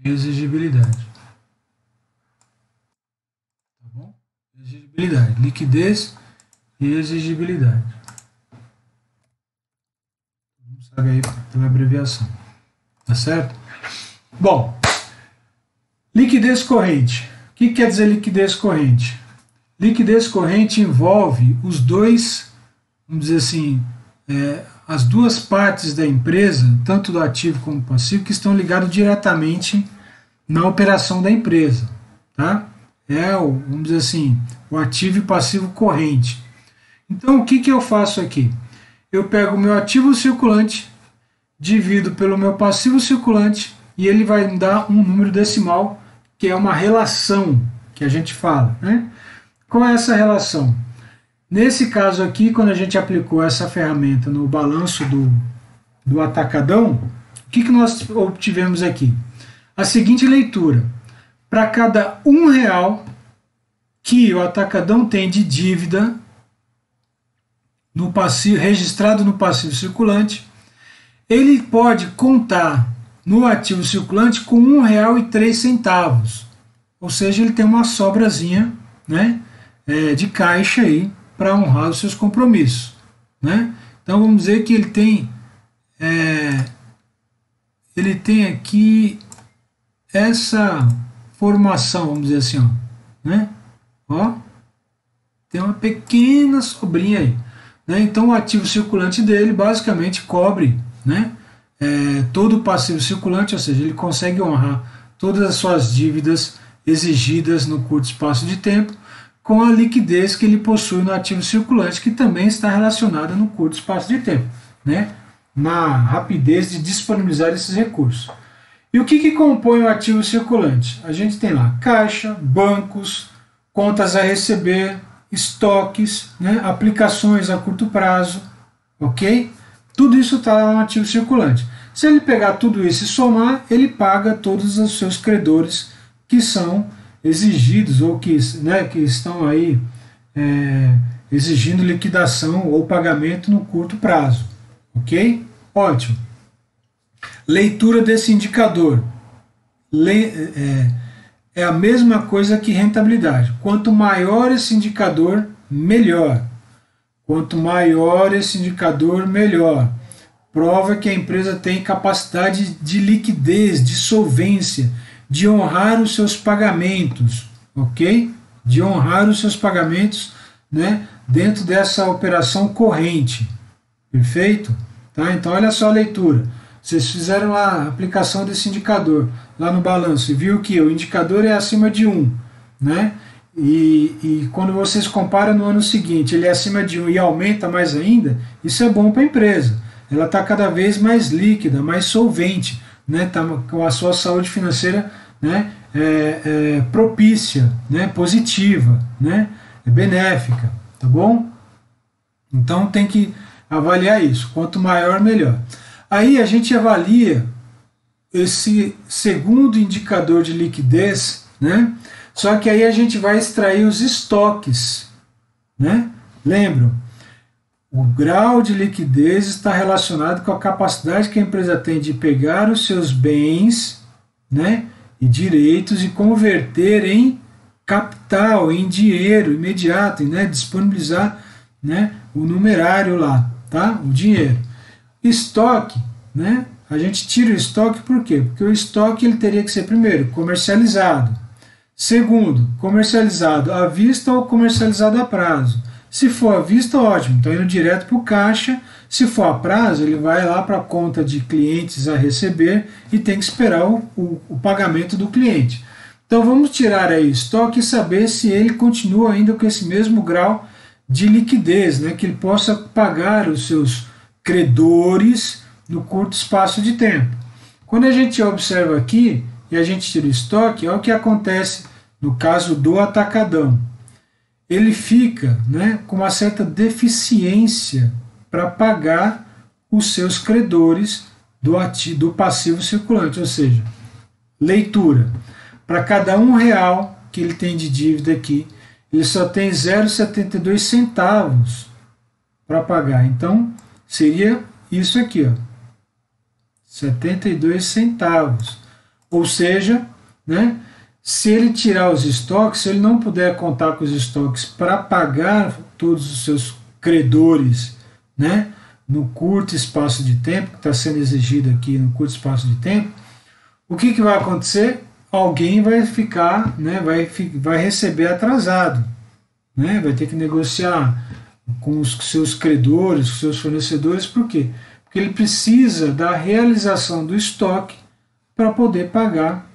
Exigibilidade. Tá bom? Exigibilidade, liquidez e exigibilidade. Vamos saber aí pela abreviação. Tá certo? Bom, liquidez corrente. O que quer dizer liquidez corrente? Liquidez corrente envolve os dois, vamos dizer assim, as duas partes da empresa, tanto do ativo como do passivo, que estão ligados diretamente na operação da empresa. Tá? Vamos dizer assim, o ativo e passivo corrente. Então, o que eu faço aqui? Eu pego o meu ativo circulante, divido pelo meu passivo circulante, e ele vai me dar um número decimal, que é uma relação que a gente fala, né? Qual é essa relação? Nesse caso aqui, quando a gente aplicou essa ferramenta no balanço do atacadão, o que nós obtivemos aqui? A seguinte leitura: para cada R$1 que o atacadão tem de dívida no passivo, registrado no passivo circulante, ele pode contar no ativo circulante com R$1,03. Ou seja, ele tem uma sobrazinha, né, de caixa aí para honrar os seus compromissos. Né? Então vamos dizer que ele tem aqui essa formação, vamos dizer assim, ó, né? Ó, tem uma pequena sobrinha aí. Né? Então o ativo circulante dele basicamente cobre, né, todo o passivo circulante, ou seja, ele consegue honrar todas as suas dívidas exigidas no curto espaço de tempo, com a liquidez que ele possui no ativo circulante, que também está relacionada no curto espaço de tempo, né? Na rapidez de disponibilizar esses recursos. E o que compõe o ativo circulante? A gente tem lá caixa, bancos, contas a receber, estoques, né? Aplicações a curto prazo, ok? Tudo isso está lá no ativo circulante. Se ele pegar tudo isso e somar, ele paga todos os seus credores que são exigidos ou que estão aí exigindo liquidação ou pagamento no curto prazo. Ok? Ótimo. Leitura desse indicador. É a mesma coisa que rentabilidade. Quanto maior esse indicador, melhor. Quanto maior esse indicador, melhor. Prova que a empresa tem capacidade de liquidez, de solvência, de honrar os seus pagamentos, ok? De honrar os seus pagamentos, né, dentro dessa operação corrente. Perfeito? Tá? Então, olha só a leitura. Vocês fizeram a aplicação desse indicador lá no balanço e viu que o indicador é acima de 1, né? E quando vocês comparam no ano seguinte, ele é acima de 1 e aumenta mais ainda, isso é bom para a empresa. Ela está cada vez mais líquida, mais solvente, né? Tá com a sua saúde financeira, né? Propícia, né? Positiva, né? Benéfica, tá bom? Então tem que avaliar isso, quanto maior, melhor. Aí a gente avalia esse segundo indicador de liquidez, né? Só que aí a gente vai extrair os estoques, né? Lembram? O grau de liquidez está relacionado com a capacidade que a empresa tem de pegar os seus bens, né, e direitos e converter em capital, em dinheiro imediato, né, disponibilizar, né, o numerário lá, tá? O dinheiro. Estoque, né? A gente tira o estoque por quê? Porque o estoque ele teria que ser, primeiro, comercializado. Segundo, comercializado à vista ou comercializado a prazo. Se for à vista, ótimo, então indo direto para o caixa. Se for a prazo, ele vai lá para a conta de clientes a receber e tem que esperar o pagamento do cliente. Então vamos tirar aí o estoque e saber se ele continua ainda com esse mesmo grau de liquidez, né, que ele possa pagar os seus credores no curto espaço de tempo. Quando a gente observa aqui e a gente tira o estoque, olha o que acontece no caso do atacadão. Ele fica, né, com uma certa deficiência para pagar os seus credores do passivo circulante, ou seja, leitura. Para cada R$1 que ele tem de dívida aqui, ele só tem 0,72 centavos para pagar. Então, seria isso aqui, ó, 72 centavos. Ou seja, né, se ele tirar os estoques, se ele não puder contar com os estoques para pagar todos os seus credores, né, no curto espaço de tempo, que está sendo exigido aqui no curto espaço de tempo, o que vai acontecer? Alguém vai ficar, né, vai receber atrasado, né, vai ter que negociar com os seus credores, com os seus fornecedores. Por quê? Porque ele precisa da realização do estoque para poder pagar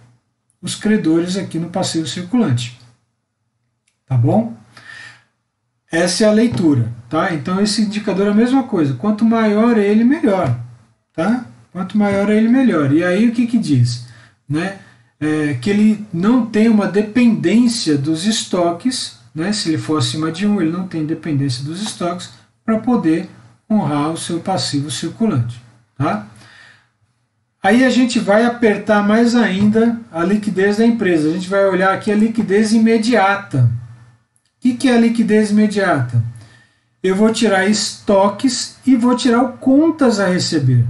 os credores aqui no passivo circulante. Tá bom? Essa é a leitura, tá? Então esse indicador é a mesma coisa. Quanto maior ele, melhor, tá? Quanto maior ele, melhor. E aí o que diz? Né? Que ele não tem uma dependência dos estoques, né? Se ele for acima de 1, ele não tem dependência dos estoques para poder honrar o seu passivo circulante, tá? Aí a gente vai apertar mais ainda a liquidez da empresa. A gente vai olhar aqui a liquidez imediata. O que é a liquidez imediata? Eu vou tirar estoques e vou tirar o contas a receber,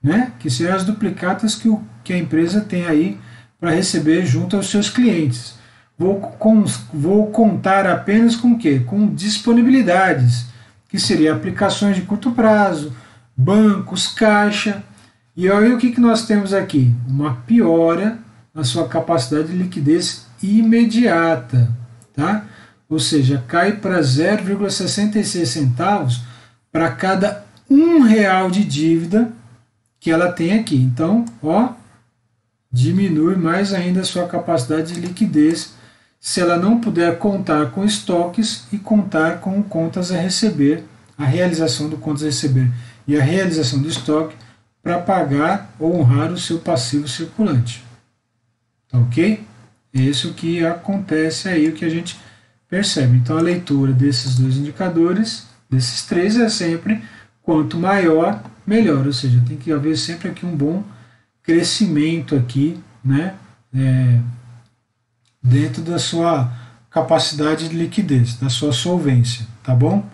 né? Que seriam as duplicatas que a empresa tem aí para receber junto aos seus clientes. Vou contar apenas com o quê? Com disponibilidades, que seriam aplicações de curto prazo, bancos, caixa. E aí o que nós temos aqui? Uma piora na sua capacidade de liquidez imediata, tá? Ou seja, cai para 0,66 centavos para cada R$1 de dívida que ela tem aqui. Então, ó, diminui mais ainda a sua capacidade de liquidez se ela não puder contar com estoques e contar com contas a receber, a realização do contas a receber e a realização do estoque para pagar ou honrar o seu passivo circulante. Tá ok? Esse é o que acontece aí, o que a gente percebe. Então a leitura desses dois indicadores, desses três, é sempre quanto maior, melhor. Ou seja, tem que haver sempre aqui um bom crescimento aqui, né? Dentro da sua capacidade de liquidez, da sua solvência, tá bom?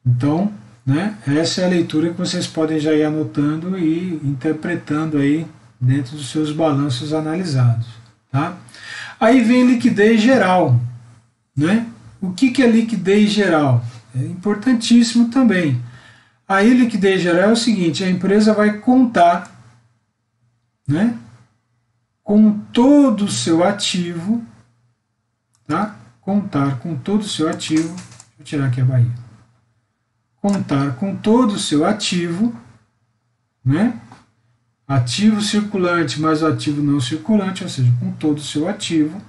Então, né, essa é a leitura que vocês podem já ir anotando e interpretando aí dentro dos seus balanços analisados, tá? Aí vem liquidez geral, né? O que é liquidez geral? É importantíssimo também. Aí liquidez geral é o seguinte, a empresa vai contar, né, com todo o seu ativo, tá? Contar com todo o seu ativo, deixa eu tirar aqui a Bahia. Contar com todo o seu ativo, né? Ativo circulante mais o ativo não circulante, ou seja, com todo o seu ativo,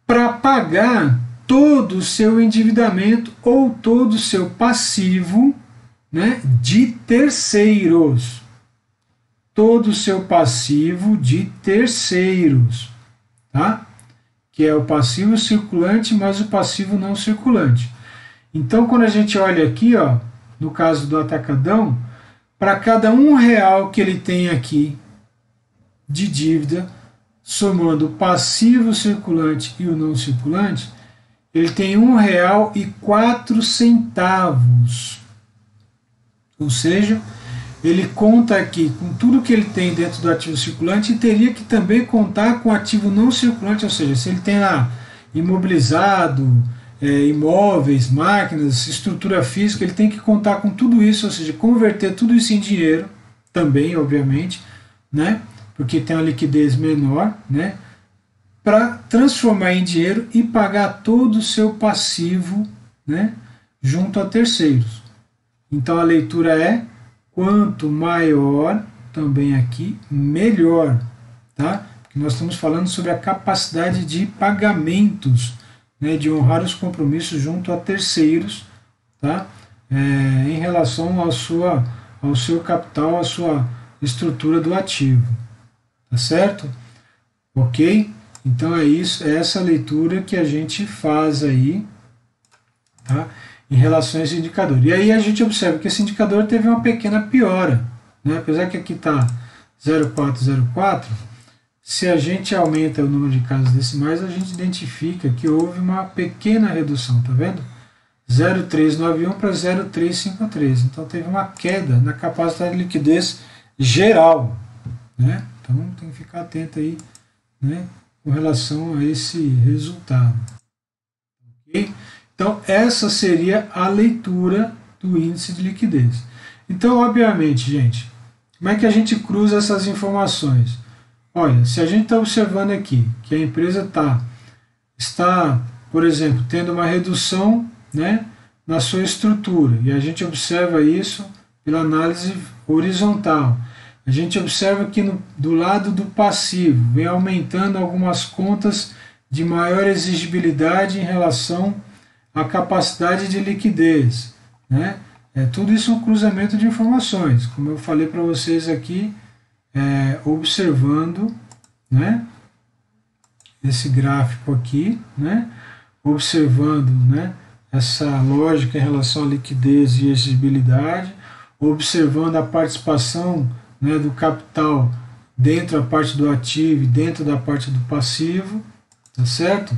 para pagar todo o seu endividamento ou todo o seu passivo, né, de terceiros. Todo o seu passivo de terceiros, tá? Que é o passivo circulante mais o passivo não circulante. Então, quando a gente olha aqui, ó, no caso do Atacadão, para cada R$1 que ele tem aqui de dívida, somando o passivo circulante e o não circulante, ele tem R$1,04. Ou seja, ele conta aqui com tudo que ele tem dentro do ativo circulante e teria que também contar com o ativo não circulante, ou seja, se ele tem lá imobilizado, imóveis, máquinas, estrutura física, ele tem que contar com tudo isso, ou seja, converter tudo isso em dinheiro, também, obviamente, né? Porque tem uma liquidez menor, né? Para transformar em dinheiro e pagar todo o seu passivo, né? Junto a terceiros. Então a leitura é quanto maior, também aqui, melhor, tá? Porque nós estamos falando sobre a capacidade de pagamentos, né, de honrar os compromissos junto a terceiros, tá? Em relação ao seu capital, à sua estrutura do ativo, tá certo? Ok? Então é isso, é essa leitura que a gente faz aí, tá? Em relação a esse indicador. E aí a gente observa que esse indicador teve uma pequena piora, né? Apesar que aqui está 0,404, se a gente aumenta o número de casas decimais, a gente identifica que houve uma pequena redução, tá vendo? 0,391 para 0,353. Então teve uma queda na capacidade de liquidez geral, né? Então tem que ficar atento aí, né, com relação a esse resultado. Ok? Então, essa seria a leitura do índice de liquidez. Então, obviamente, gente, como é que a gente cruza essas informações? Olha, se a gente está observando aqui que a empresa está, por exemplo, tendo uma redução, né, na sua estrutura, e a gente observa isso pela análise horizontal. A gente observa que do lado do passivo vem aumentando algumas contas de maior exigibilidade em relação a capacidade de liquidez, né? Tudo isso é um cruzamento de informações, como eu falei para vocês aqui, observando, né, esse gráfico aqui, né, observando, né, essa lógica em relação à liquidez e exigibilidade, observando a participação, né, do capital dentro da parte do ativo e dentro da parte do passivo, tá certo?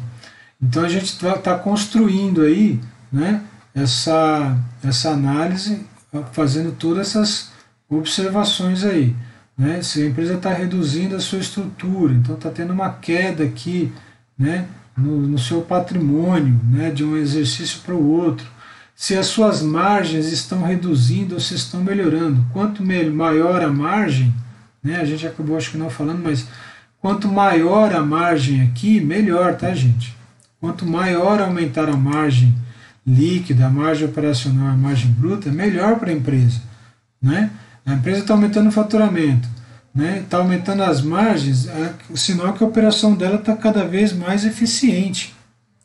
Então a gente está construindo aí, né, essa análise, fazendo todas essas observações aí, né? Se a empresa está reduzindo a sua estrutura, então está tendo uma queda aqui, né, no seu patrimônio, né, de um exercício para o outro. Se as suas margens estão reduzindo ou se estão melhorando. Quanto maior a margem, né, a gente acabou acho que não falando, mas quanto maior a margem aqui, melhor, tá, gente? Quanto maior aumentar a margem líquida, a margem operacional, a margem bruta, melhor para a empresa, né? A empresa está aumentando o faturamento, né? Está aumentando as margens, é o sinal que a operação dela está cada vez mais eficiente,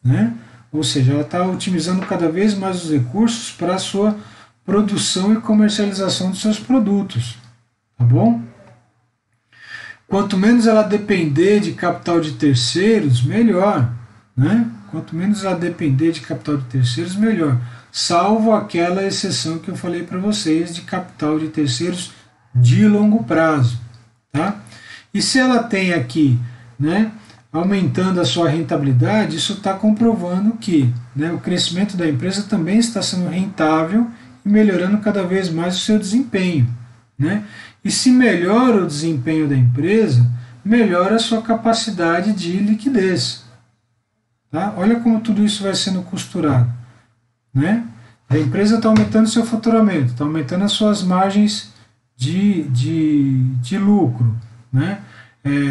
né? Ou seja, ela está otimizando cada vez mais os recursos para a sua produção e comercialização dos seus produtos, tá bom? Quanto menos ela depender de capital de terceiros, melhor, né? Quanto menos ela depender de capital de terceiros, melhor. Salvo aquela exceção que eu falei para vocês de capital de terceiros de longo prazo, tá? E se ela tem aqui, né, aumentando a sua rentabilidade, isso está comprovando que, né, o crescimento da empresa também está sendo rentável e melhorando cada vez mais o seu desempenho. Né? E se melhora o desempenho da empresa, melhora a sua capacidade de liquidez. Tá? Olha como tudo isso vai sendo costurado. Né? A empresa está aumentando seu faturamento, está aumentando as suas margens de lucro, né?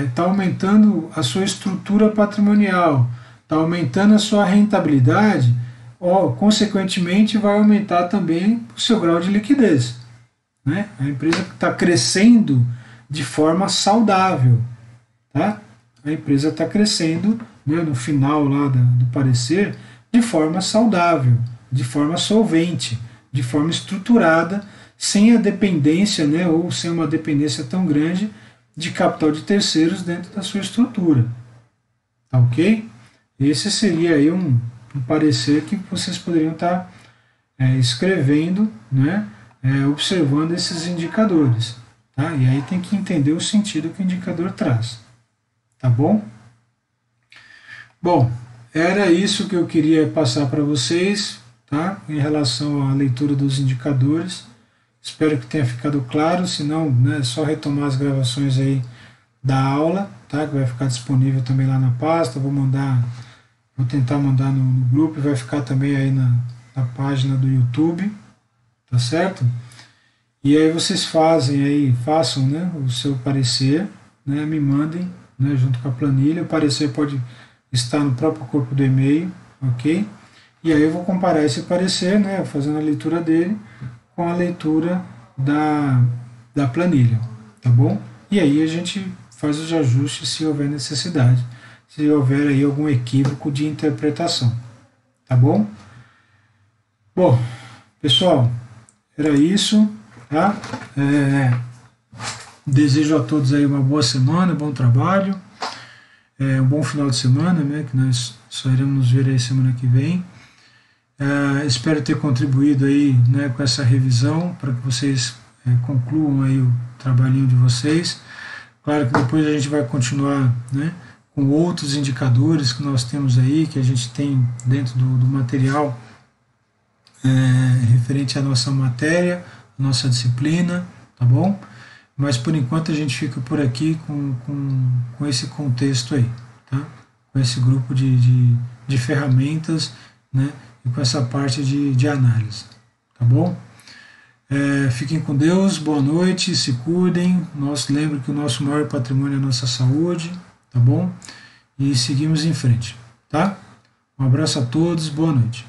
Está aumentando a sua estrutura patrimonial, está aumentando a sua rentabilidade, consequentemente vai aumentar também o seu grau de liquidez. Né? A empresa está crescendo de forma saudável. Tá? A empresa está crescendo, né, no final lá do parecer, de forma saudável, de forma solvente, de forma estruturada, sem a dependência, né, ou sem uma dependência tão grande de capital de terceiros dentro da sua estrutura. Tá ok? Esse seria aí um parecer que vocês poderiam estar escrevendo, né, observando esses indicadores. Tá? E aí tem que entender o sentido que o indicador traz. Tá bom? Bom, era isso que eu queria passar para vocês, tá? Em relação à leitura dos indicadores. Espero que tenha ficado claro, se não, né, é só retomar as gravações aí da aula, tá? Que vai ficar disponível também lá na pasta, vou tentar mandar no grupo, vai ficar também aí na página do YouTube, tá certo? E aí vocês façam, né, o seu parecer, né, me mandem, né, junto com a planilha. O parecer pode estar no próprio corpo do e-mail, ok? E aí eu vou comparar esse parecer, né, fazendo a leitura dele com a leitura da planilha, tá bom? E aí a gente faz os ajustes se houver necessidade, se houver aí algum equívoco de interpretação, tá bom? Bom, pessoal, era isso, tá? Desejo a todos aí uma boa semana, bom trabalho, um bom final de semana, né, que nós só iremos nos ver aí semana que vem. Espero ter contribuído aí, né, com essa revisão para que vocês concluam aí o trabalhinho de vocês. Claro que depois a gente vai continuar, né, com outros indicadores que nós temos aí, que a gente tem dentro do material referente à nossa matéria, nossa disciplina, tá bom? Mas por enquanto a gente fica por aqui com esse contexto aí, tá? Com esse grupo de ferramentas, né, e com essa parte de análise, tá bom? Fiquem com Deus, boa noite, se cuidem, lembrem que o nosso maior patrimônio é a nossa saúde, tá bom? E seguimos em frente, tá? Um abraço a todos, boa noite.